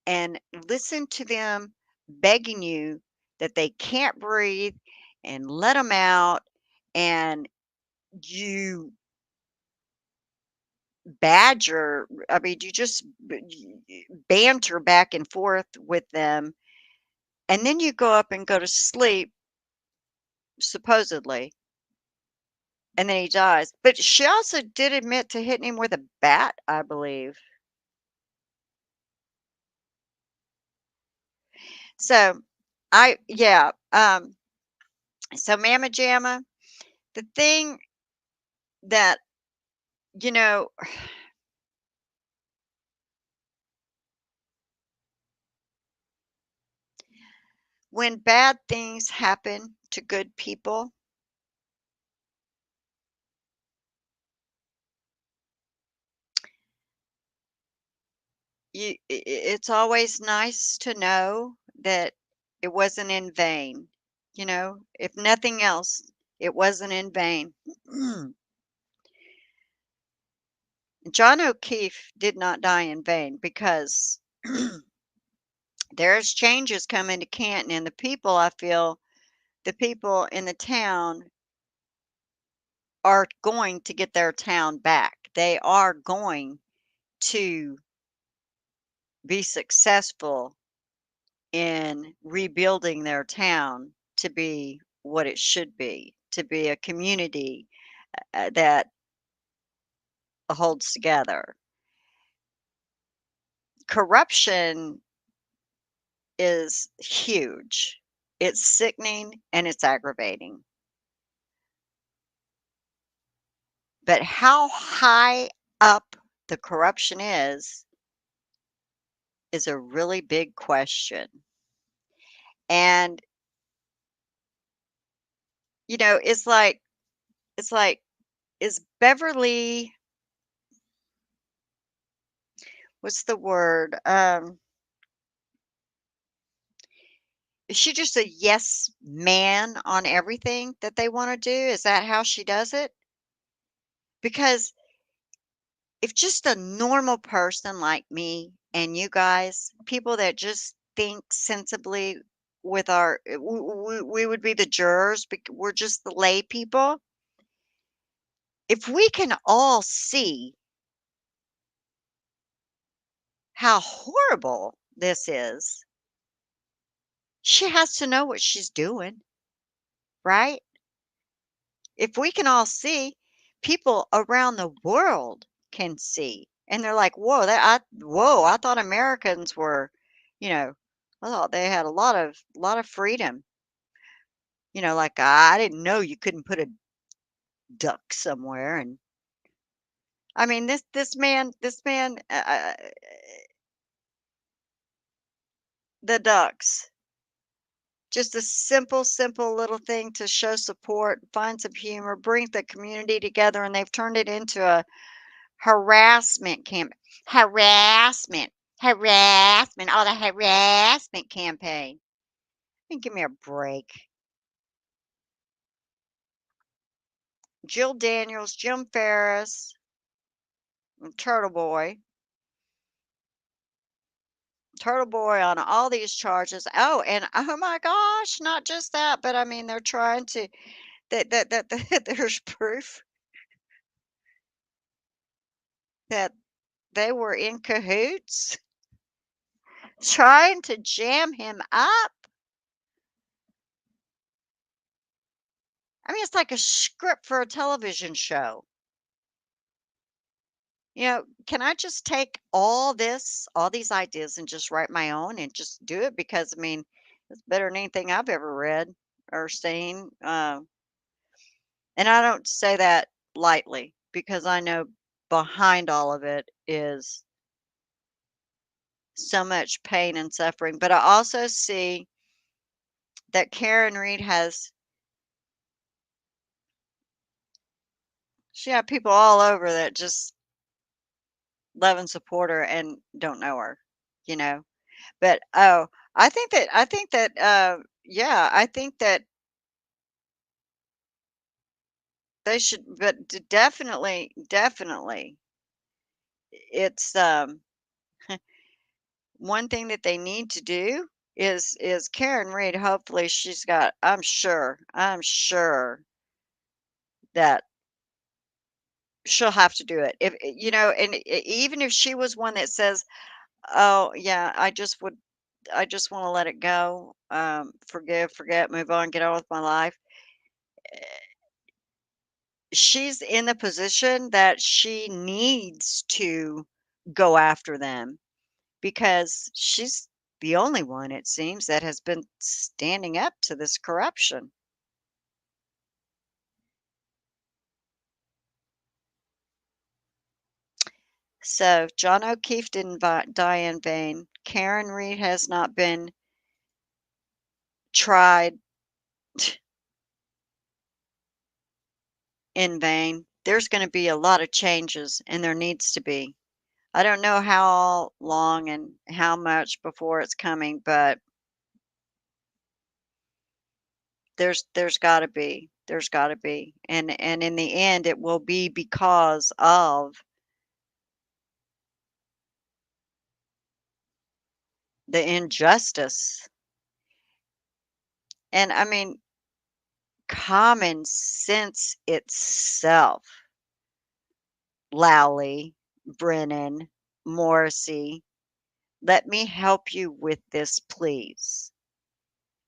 A: and listen to them begging you that they can't breathe and let them out, and you I mean, you just banter back and forth with them, and then you go up and go to sleep, supposedly, and then he dies. But she also did admit to hitting him with a bat, I believe. So, yeah, so Mama Jamma, the thing that, you know, when bad things happen to good people, it's always nice to know that It wasn't in vain. If nothing else, it wasn't in vain. John O'Keefe did not die in vain because there's changes coming to Canton, and I feel the people in the town are going to get their town back. They are going to be successful in rebuilding their town to be what it should be, to be a community that holds together. Corruption is huge. It's sickening and it's aggravating. But how high up the corruption is a really big question. And it's like is Beverly, what's the word? Is she just a yes man on everything that they want to do? Is that how she does it? Because if just a normal person like me and you guys, people that just think sensibly with we would be the jurors, we're just the lay people. If we can all see how horrible this is, she has to know what she's doing, right? If we can all see, people around the world can see. And they're like, whoa, I thought Americans were, you know, I thought they had a lot of freedom. Like I didn't know you couldn't put a duck somewhere. And I mean, this man, the ducks, just a simple little thing to show support, find some humor, bring the community together, and they've turned it into a harassment camp. Harassment, harassment, all the harassment campaign. Give me a break. Jill Daniels, Jim Ferris, Turtle Boy. Turtle Boy on all these charges. Oh, and oh my gosh, not just that, but I mean they're trying to that there's proof that they were in cahoots trying to jam him up. I mean, it's like a script for a television show. Can I just take all these ideas and just write my own and just do it? Because I mean, it's better than anything I've ever read or seen. And I don't say that lightly because I know behind all of it is so much pain and suffering. But I also see that Karen Reed she had people all over that just love and support her and don't know her, you know. But oh, I think that yeah, I think that they should, but definitely it's one thing that they need to do is Karen Reed, hopefully she's got, I'm sure that she'll have to do it. If and even if she was one that says, "Oh, yeah, I just want to let it go. Forgive, forget, move on, get on with my life." She's in the position that she needs to go after them because she's the only one, it seems, that has been standing up to this corruption. So, John O'Keefe didn't die in vain. Karen Reed has not been tried in vain. There's going to be a lot of changes, and there needs to be. I don't know how long and how much before it's coming, but There's gotta be. There's gotta be. And in the end, it will be because of the injustice. And I mean, common sense itself, Lowley, Brennan, Morrissey, let me help you with this, please.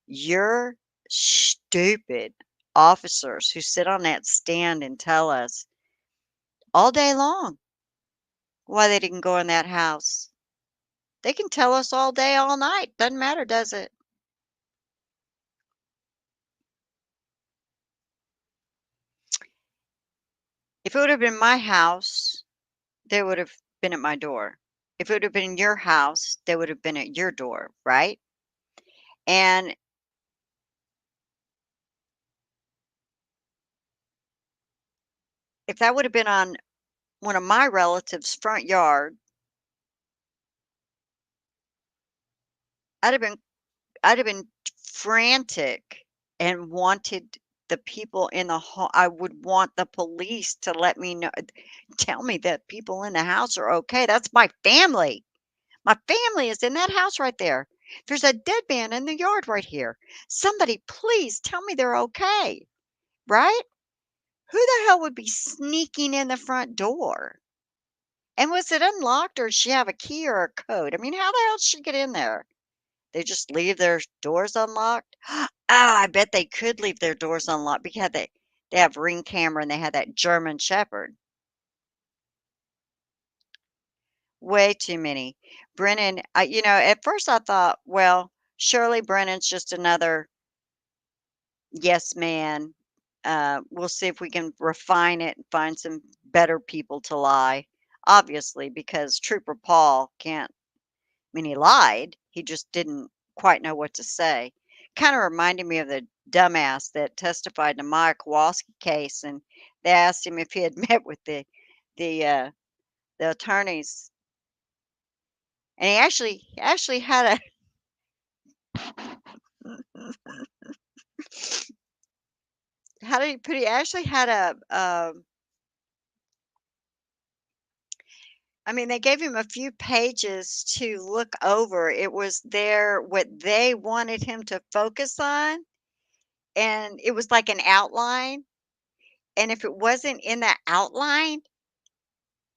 A: You're stupid officers who sit on that stand and tell us all day long why they didn't go in that house. They can tell us all day, all night. Doesn't matter, does it? If it would have been my house, they would have been at my door. If it would have been your house, they would have been at your door, right? And if that would have been on one of my relatives' front yard, I'd have been I'd have been frantic and wanted the people in the home. I would want the police to let me know, tell me that people in the house are okay. That's my family. My family is in that house right there. There's a dead man in the yard right here. Somebody please tell me they're okay, right? Who the hell would be sneaking in the front door? And was it unlocked or did she have a key or a code? I mean, how the hell did she get in there? They just leave their doors unlocked? Oh, I bet they could leave their doors unlocked because they have Ring camera and they had that German Shepherd. Way too many. Brennan, at first I thought, well, surely Brennan's just another yes man. We'll see if we can refine it and find some better people to lie. Obviously, because Trooper Paul can't. I mean, he lied. He just didn't quite know what to say. Kind of reminded me of the dumbass that testified in the Maya Kowalski case, and they asked him if he had met with the uh, the attorneys, and he actually had a how did he put it? He actually had I mean, they gave him a few pages to look over. It was there what they wanted him to focus on, and it was like an outline. And if it wasn't in that outline,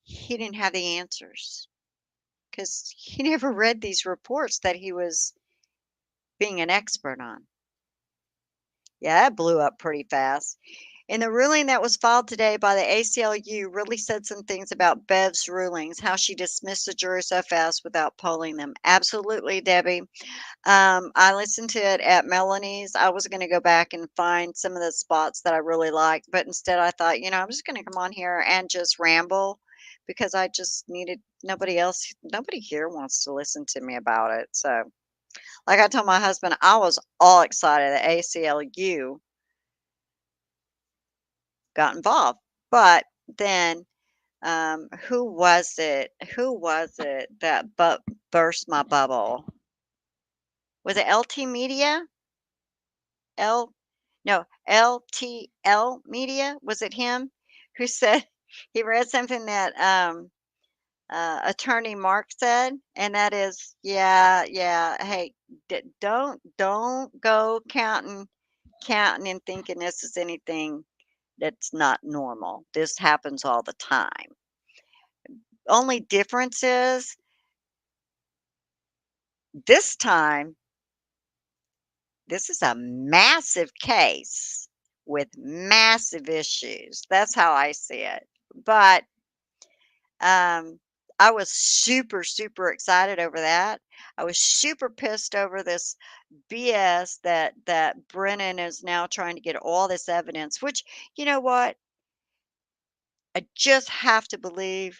A: he didn't have the answers because he never read these reports that he was being an expert on. Yeah, that blew up pretty fast. And the ruling that was filed today by the ACLU really said some things about Bev's rulings, how she dismissed the jury so fast without polling them. Absolutely, Debbie. I listened to it at Melanie's. I was going to go back and find some of the spots that I really liked, but instead I thought, I'm just going to come on here and just ramble because I just needed nobody here wants to listen to me about it. So, like I told my husband, I was all excited that ACLU got involved. But then, who was it? Who was it that burst my bubble? Was it LT Media? L no, LTL Media? Was it him who said he read something that attorney Mark said, and that is, yeah, yeah. Hey, don't go counting and thinking this is anything that's not normal. This happens all the time. Only difference is this time, this is a massive case with massive issues. That's how I see it. But um, I was super, super excited over that. I was super pissed over this BS that Brennan is now trying to get all this evidence, which, you know what? I just have to believe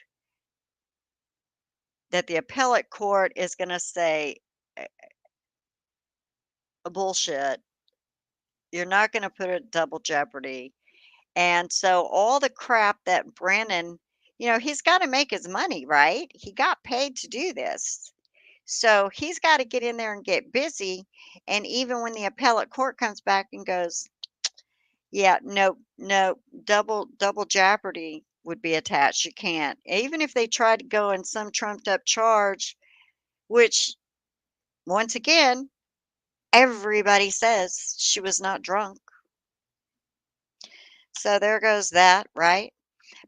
A: that the appellate court is going to say bullshit. You're not going to put it double jeopardy. And so all the crap that Brennan, he's got to make his money, right? He got paid to do this. So he's got to get in there and get busy. And even when the appellate court comes back and goes, yeah, no, no, double jeopardy would be attached. You can't. Even if they try to go in some trumped up charge, which once again, everybody says she was not drunk. So there goes that, right?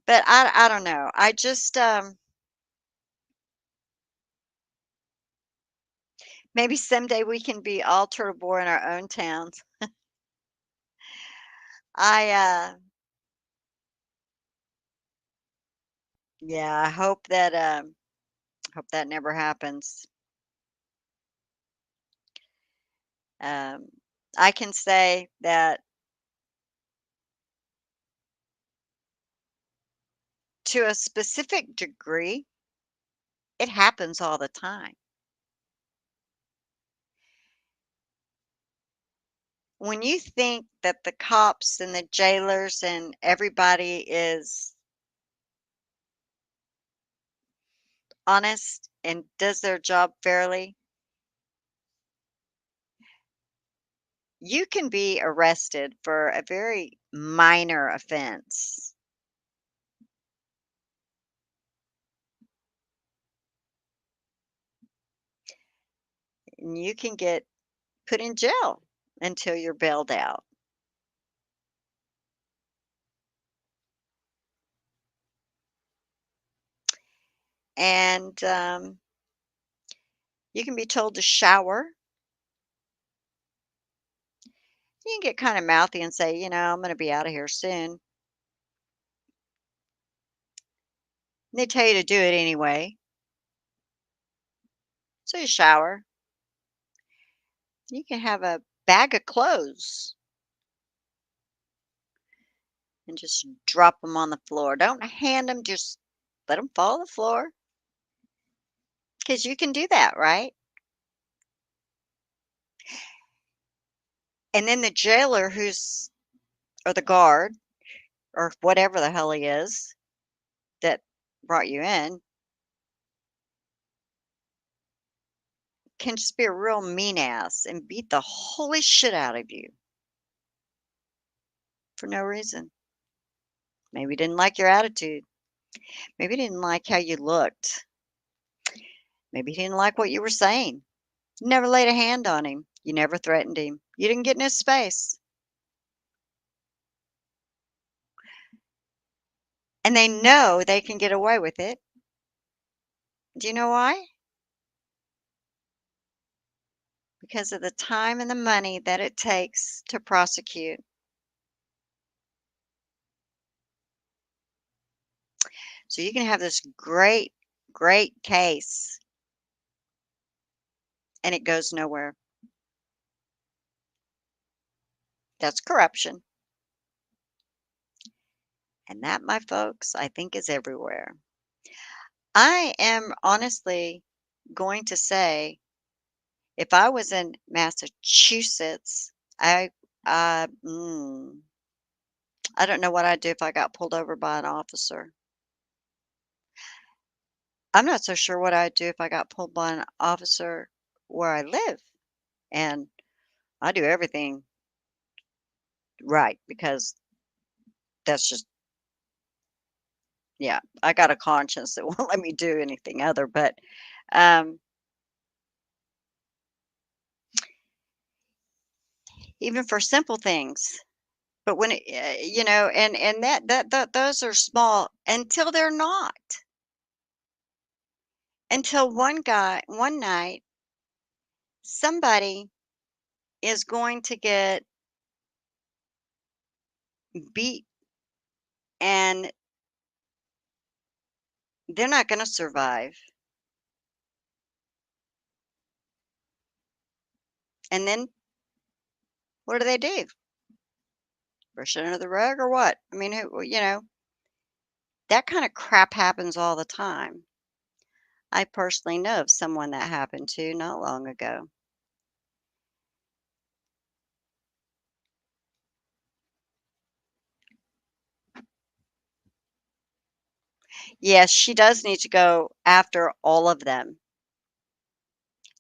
A: But I don't know. I just maybe someday we can be all turtle boy in our own towns. I yeah, I hope that never happens. Um I can say that to a specific degree, it happens all the time. When you think that the cops and the jailers and everybody is honest and does their job fairly, you can be arrested for a very minor offense. And you can get put in jail until you're bailed out. And you can be told to shower. You can get kind of mouthy and say, I'm going to be out of here soon. And they tell you to do it anyway. So you shower. You can have a bag of clothes and just drop them on the floor. Don't hand them, just let them fall on the floor. Because you can do that, right? And then the jailer or the guard, or whatever the hell he is that brought you in, can just be a real mean ass and beat the holy shit out of you for no reason. Maybe he didn't like your attitude. Maybe he didn't like how you looked. Maybe he didn't like what you were saying. You never laid a hand on him. You never threatened him. You didn't get in his space. And they know they can get away with it. Do you know why? Because of the time and the money that it takes to prosecute. So you can have this great, great case and it goes nowhere. That's corruption. And that, my folks, I think is everywhere. I am honestly going to say if I was in Massachusetts, I, I don't know what I'd do if I got pulled over by an officer. I'm not so sure what I'd do if I got pulled by an officer where I live. And I do everything right because that's just, yeah, I got a conscience that won't let me do anything other. But um, even for simple things, but when and that those are small until they're not. Until one night, somebody is going to get beat and they're not going to survive. And then what do they do? Brush it under the rug or what? I mean, that kind of crap happens all the time. I personally know of someone that happened to not long ago. Yes, she does need to go after all of them.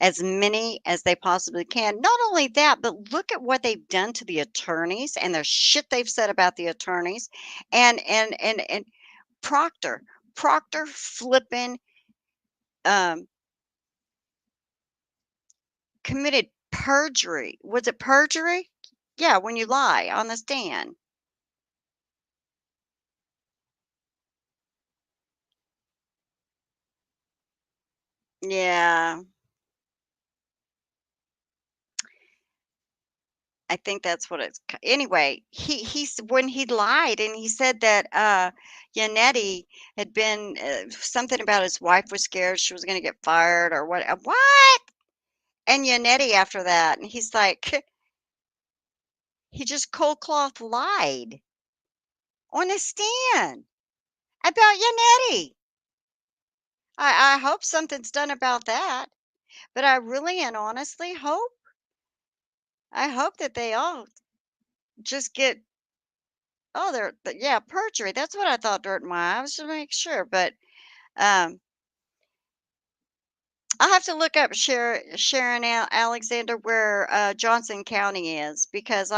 A: as many as they possibly can. Not only that, but look at what they've done to the attorneys and the shit they've said about the attorneys. And Proctor, Proctor flipping um, committed perjury. Was it perjury? Yeah, when you lie on the stand. Yeah, I think that's what it's anyway, he's when he lied and he said that, Yannetti had been, something about his wife was scared she was gonna get fired or what? And Yannetti after that, and he's like, he just cold cloth lied on the stand about Yannetti. I hope something's done about that, but I really and honestly I hope that they all just get oh, yeah, perjury, that's what I thought, dirt in my eye, I was just make sure, but, um, I'll have to look up Sharon Alexander where, Johnson County is because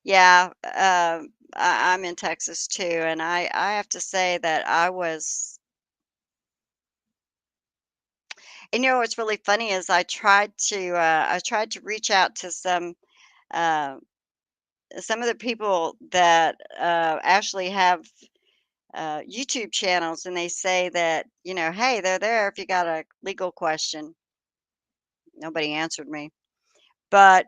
A: yeah, I'm in Texas too, and I have to say that and you know what's really funny is I tried to reach out to uh, some of the people that, actually have YouTube channels, and they say that, hey, they're there if you got a legal question. Nobody answered me, but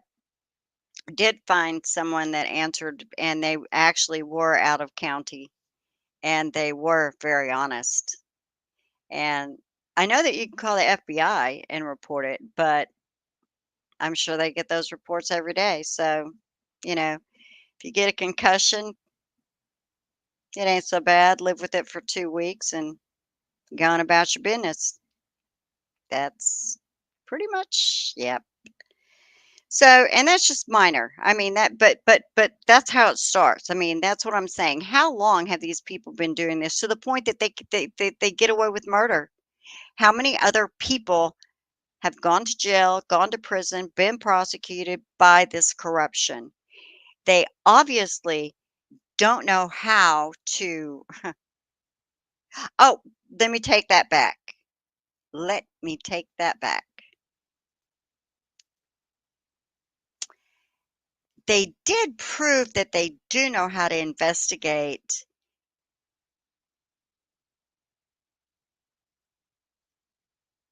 A: did find someone that answered, and they actually were out of county, and they were very honest. And I know that you can call the FBI and report it, but I'm sure they get those reports every day. So, if you get a concussion, it ain't so bad. Live with it for 2 weeks and go on about your business. That's pretty much, yeah. So, and that's just minor. I mean but that's how it starts. I mean, that's what I'm saying. How long have these people been doing this to the point that they get away with murder? How many other people have gone to jail, gone to prison, been prosecuted by this corruption? They obviously don't know how to Oh, let me take that back. Let me take that back. They did prove that they do know how to investigate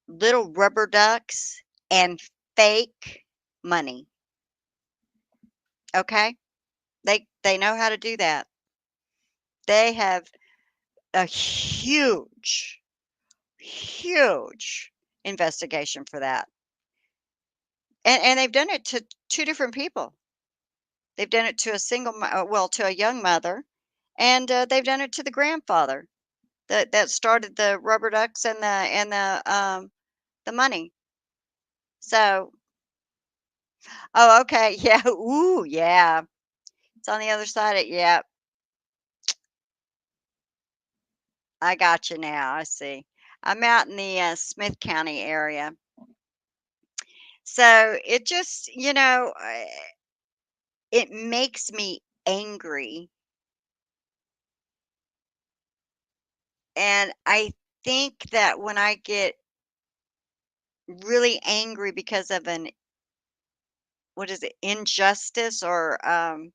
A: little rubber ducks and fake money, okay? They know how to do that. They have a huge investigation for that. And they've done it to 2 different people. They've done it to a to a young mother, and, they've done it to the grandfather that started the rubber ducks and the money. So oh, okay, yeah, ooh, yeah. It's on the other side of yeah, I got you now, I see. I'm out in the, Smith County area. So, it just, it makes me angry, and I think that when I get really angry because of an what is it, injustice or, oh,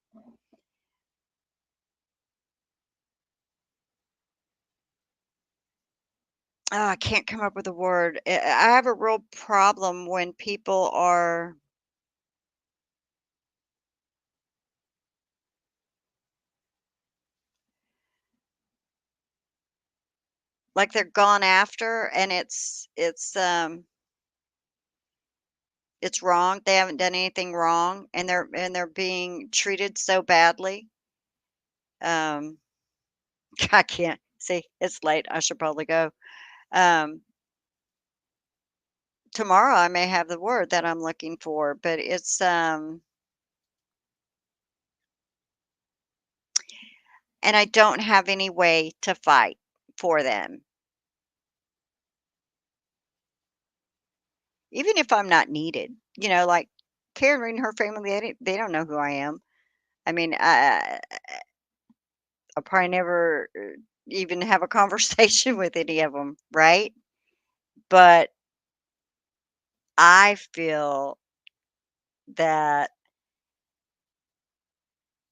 A: I can't come up with a word. I have a real problem when people are like they're gone after and it's wrong. They haven't done anything wrong and they're being treated so badly. Um, I can't see. It's late. I should probably go. Um, tomorrow I may have the word that I'm looking for, but and I don't have any way to fight. for them, even if I'm not needed. Like Karen Reed and her family, they don't know who I am. I mean, I'll probably never even have a conversation with any of them, right? But I feel that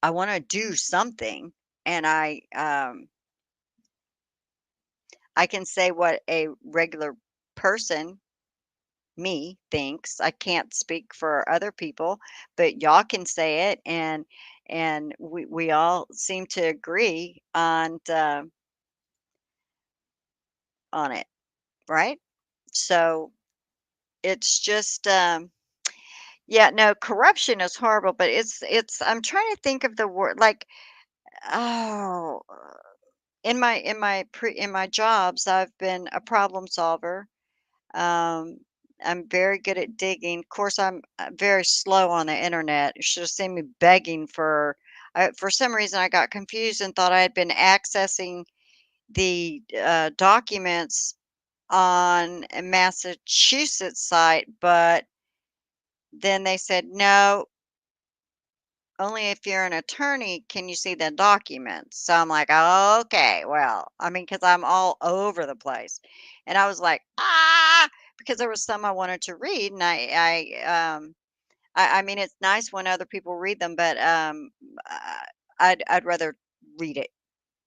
A: I want to do something, and I can say what a regular person, me, thinks. I can't speak for other people, but y'all can say it, and we all seem to agree on it, right? So it's just yeah, no, corruption is horrible, but it's I'm trying to think of the word, like, oh, in my jobs, I've been a problem solver. Um, I'm very good at digging. Of course, I'm very slow on the internet. You should have seen me begging for some reason, I got confused and thought I had been accessing the documents on a Massachusetts site, but then they said, no, only if you're an attorney can you see the documents. So I'm like, "Oh, okay, well, I mean, because I'm all over the place." And I was like, "Ah," because there was some I wanted to read, and I mean, it's nice when other people read them, but uh, I'd rather read it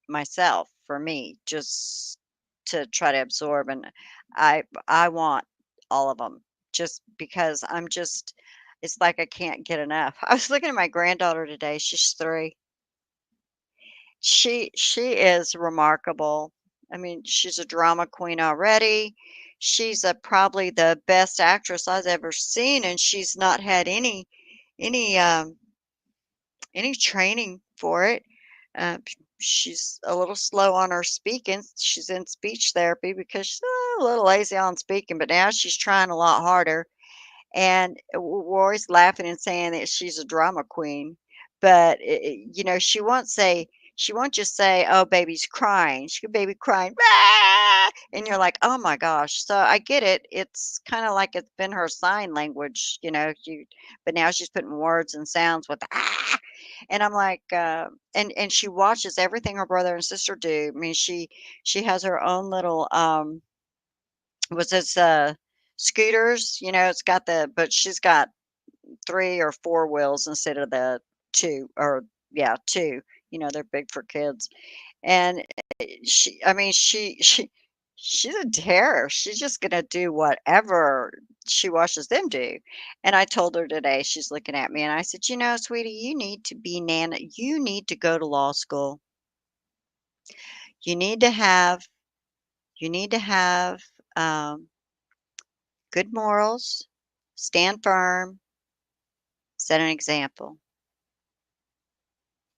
A: myself for me, just to try to absorb. And I want all of them, just because it's like I can't get enough. I was looking at my granddaughter today. She's 3. She is remarkable. I mean, she's a drama queen already. She's probably the best actress I've ever seen, and she's not had any any training for it. She's a little slow on her speaking. She's in speech therapy because she's a little lazy on speaking, but now she's trying a lot harder. And we're always laughing and saying that she's a drama queen, but she won't just say, "Oh, baby's crying." She could baby crying, "Ah!" And you're like, "Oh my gosh." So I get it. It's kind of like it's been her sign language, but now she's putting words and sounds with ah. And I'm like, and she watches everything her brother and sister do. I mean, she has her own little was this scooters, it's got but she's got 3 or 4 wheels instead of the 2, or yeah, 2. They're big for kids. And I mean, she's a terror. She's just gonna do whatever she watches them do. And I told her today, she's looking at me, and I said, sweetie, you need to go to law school. You need to have you need to have um, good morals, stand firm, set an example.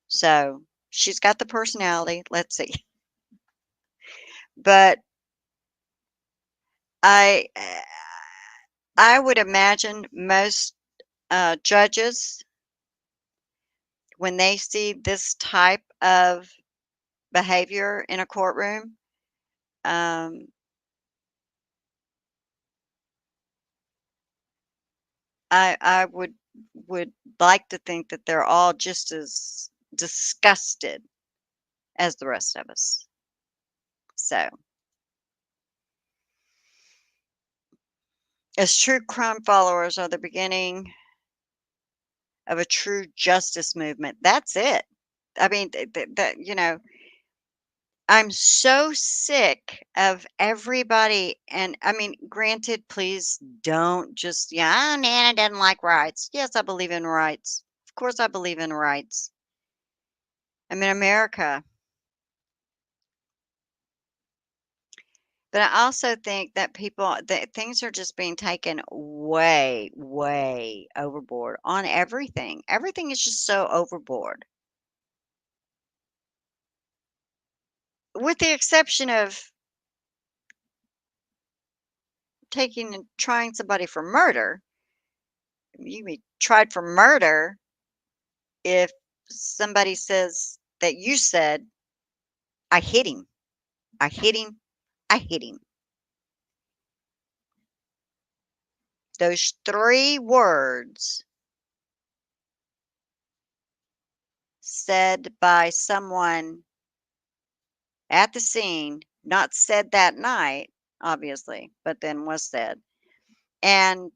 A: So she's got the personality. Let's see. But I I would imagine most judges, when they see this type of behavior in a courtroom, um, I would like to think that they're all just as disgusted as the rest of us. So, as true crime followers are the beginning of a true justice movement. That's it. I mean, I'm so sick of everybody, and I mean, granted, please don't just, yeah, oh, Nana doesn't like rights. Yes, I believe in rights. Of course, I believe in rights. I'm in America. But I also think that things are just being taken way, way overboard on everything. Everything is just so overboard, with the exception of taking and trying somebody for murder. You can be tried for murder if somebody says that you said, "I hit him." I hit him. I hit him. Those 3 words said by someone at the scene, not said that night, obviously, but then was said. And,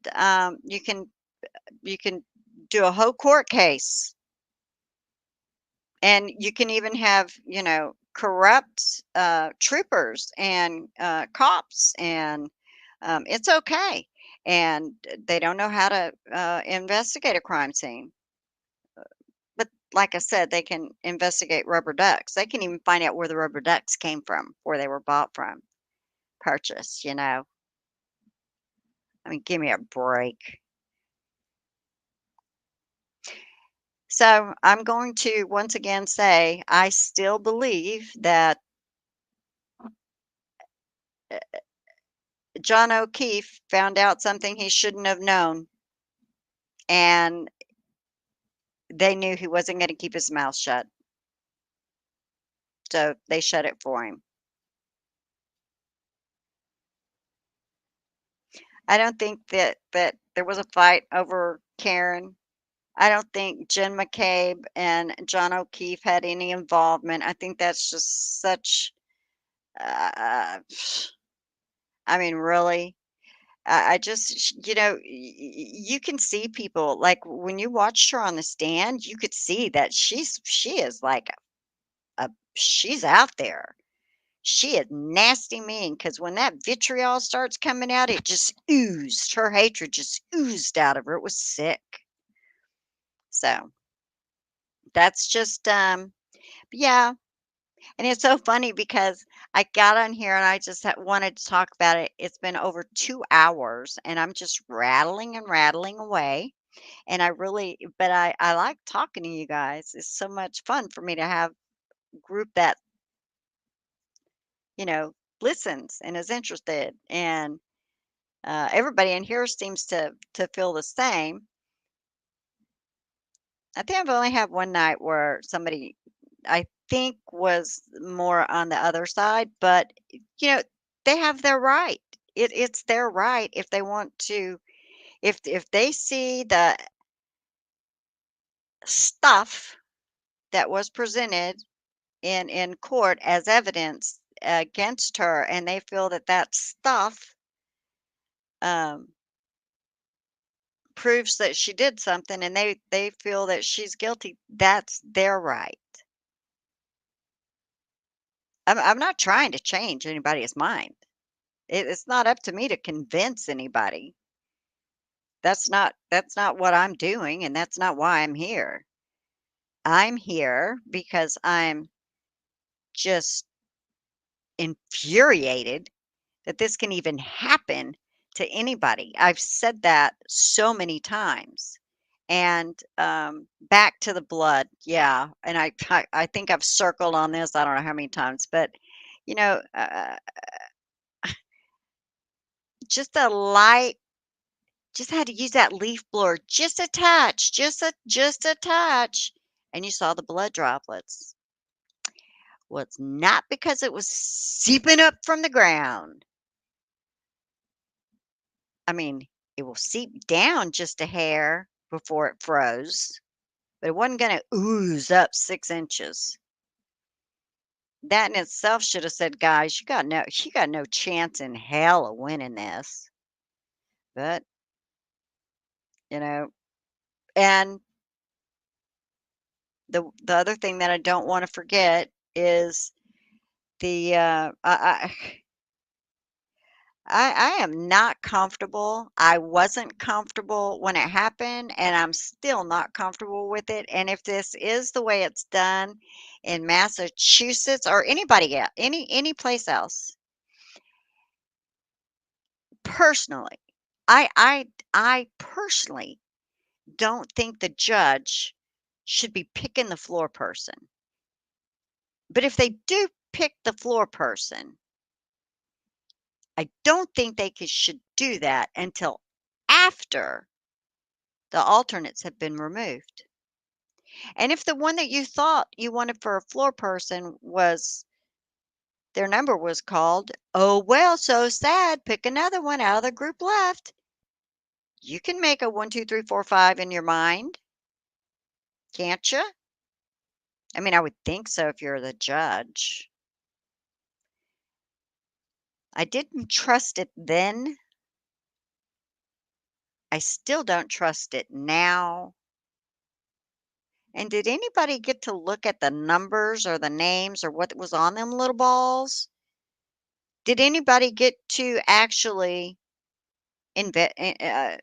A: you can do a whole court case, and you can even have, corrupt, troopers and, cops, and, it's okay. And they don't know how to, investigate a crime scene. But like I said, they can investigate rubber ducks. They can even find out where the rubber ducks came from, where they were bought from, purchased. I mean, give me a break. So I'm going to once again say I still believe that John O'Keefe found out something he shouldn't have known, and they knew he wasn't going to keep his mouth shut. So they shut it for him. I don't think that there was a fight over Karen. I don't think Jen McCabe and John O'Keefe had any involvement. I think that's just such, uh, I mean, really. I just, you can see people like when you watched her on the stand, you could see that she is like she's out there. She is nasty mean because when that vitriol starts coming out, it just oozed. Her hatred just oozed out of her. It was sick. So that's just, yeah. And it's so funny because I got on here and I just wanted to talk about it. It's been over 2 hours and I'm just rattling and rattling away. And but I like talking to you guys. It's so much fun for me to have a group that, you know, listens and is interested. And everybody in here seems to feel the same. I think I've only had one night where somebody I think was more on the other side, but they have their right. It's their right if they want to. If they see the stuff that was presented in court as evidence against her, and they feel that that stuff um, proves that she did something, and they feel that she's guilty, that's their right. I'm not trying to change anybody's mind. It's not up to me to convince anybody. That's not what I'm doing, and that's not why I'm here. I'm here because I'm just infuriated that this can even happen to anybody. I've said that so many times. And back to the blood, yeah. And I think I've circled on this. I don't know how many times, but you know, uh, just a light, just had to use that leaf blower just a touch, just a touch, and you saw the blood droplets. Well, it's not because it was seeping up from the ground. I mean, it will seep down just a hair before it froze, but it wasn't going to ooze up 6 inches. That in itself should have said, guys, you got no chance in hell of winning this. But you know, and the other thing that I don't want to forget is the I am not comfortable. I wasn't comfortable when it happened, and I'm still not comfortable with it. And if this is the way it's done in Massachusetts or anybody else, any place else, personally, I personally don't think the judge should be picking the floor person. But if they do pick the floor person, I don't think they should do that until after the alternates have been removed. And if the one that you thought you wanted for a floor person was Their number was called, "Oh, well, so sad. Pick another one out of the group left." You can make a 1, 2, 3, 4, 5 in your mind, can't you? I mean, I would think so if you're the judge. I didn't trust it then. I still don't trust it now. And did anybody get to look at the numbers or the names or what was on them little balls? Did anybody get to actually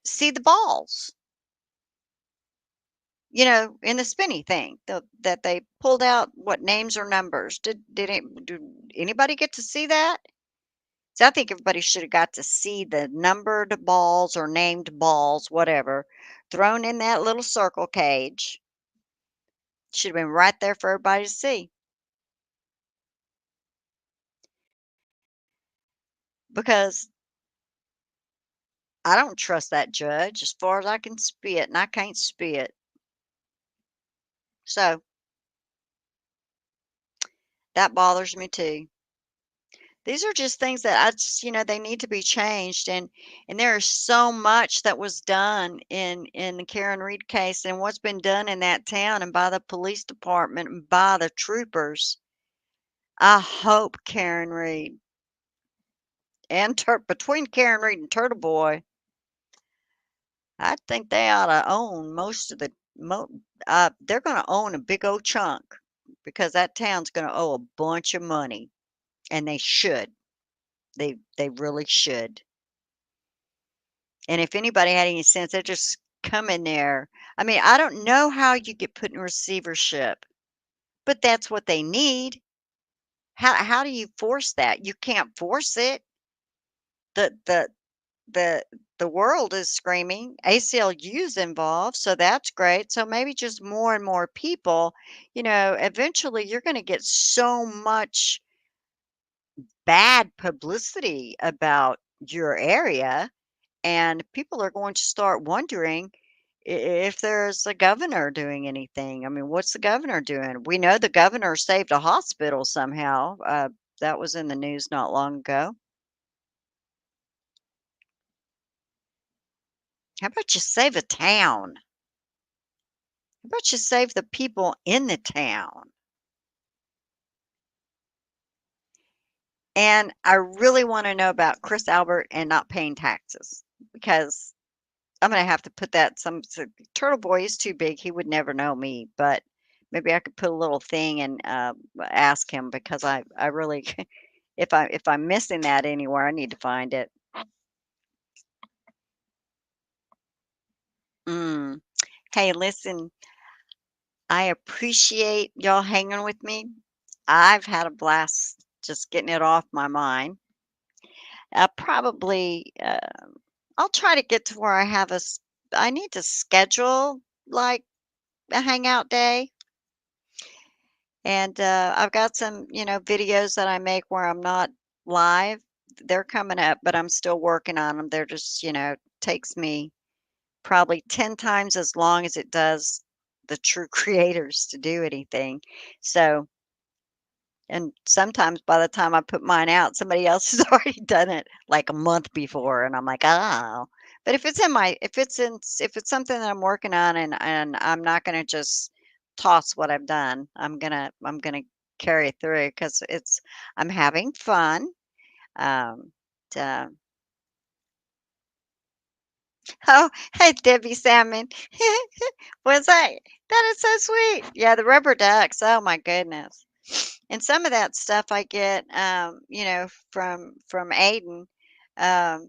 A: see the balls? In the spinny thing that they pulled out, what names or numbers? Did anybody get to see that? So I think everybody should have got to see the numbered balls or named balls, whatever, thrown in that little circle cage. Should have been right there for everybody to see. Because I don't trust that judge as far as I can spit, and I can't spit. So that bothers me too. These are just things that they need to be changed, and there is so much that was done in the Karen Reed case and what's been done in that town and by the police department and by the troopers. I hope Karen Reed and between Karen Reed and Turtle Boy, I think they ought to own most of they're going to own a big old chunk because that town's going to owe a bunch of money, and they should. They really should. And if anybody had any sense, they'd just come in there. I mean, I don't know how you get put in receivership, but that's what they need. How do you force that? You can't force it. The the the the world is screaming. ACLU's involved, so that's great. So maybe just more and more people, eventually you're going to get so much bad publicity about your area, and people are going to start wondering if there's a governor doing anything. I mean, what's the governor doing? We know the governor saved a hospital somehow. That was in the news not long ago. How about you save a town? How about you save the people in the town? And I really want to know about Chris Albert and not paying taxes because I'm gonna have to put that Turtle Boy is too big. He would never know me, but maybe I could put a little thing and ask him because I really if I'm missing that anywhere, I need to find it. Mm. Hey, listen, I appreciate y'all hanging with me. I've had a blast just getting it off my mind. Probably, I'll try to get to where I need to schedule like a hangout day. And I've got some, videos that I make where I'm not live. They're coming up, but I'm still working on them. They're just, takes me probably 10 times as long as it does the true creators to do anything. So, and sometimes by the time I put mine out, somebody else has already done it like a month before, and I'm like, "Oh." But if it's something that I'm working on and I'm not gonna just toss what I've done, I'm gonna carry it through because I'm having fun. Um, uh, oh, hey, Debbie Salmon. Was that is so sweet. Yeah, the rubber ducks. Oh my goodness. And some of that stuff I get, from Aiden. Um,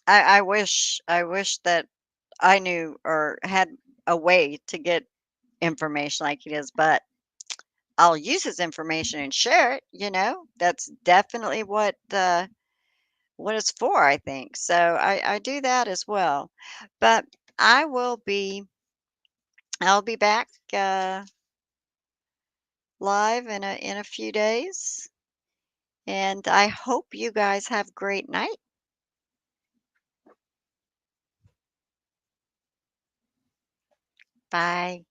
A: I wish that I knew or had a way to get information like he does, but I'll use his information and share it. That's definitely what it's for. I think so. I do that as well, but I will be. I'll be back live in a few days, and I hope you guys have a great night. Bye.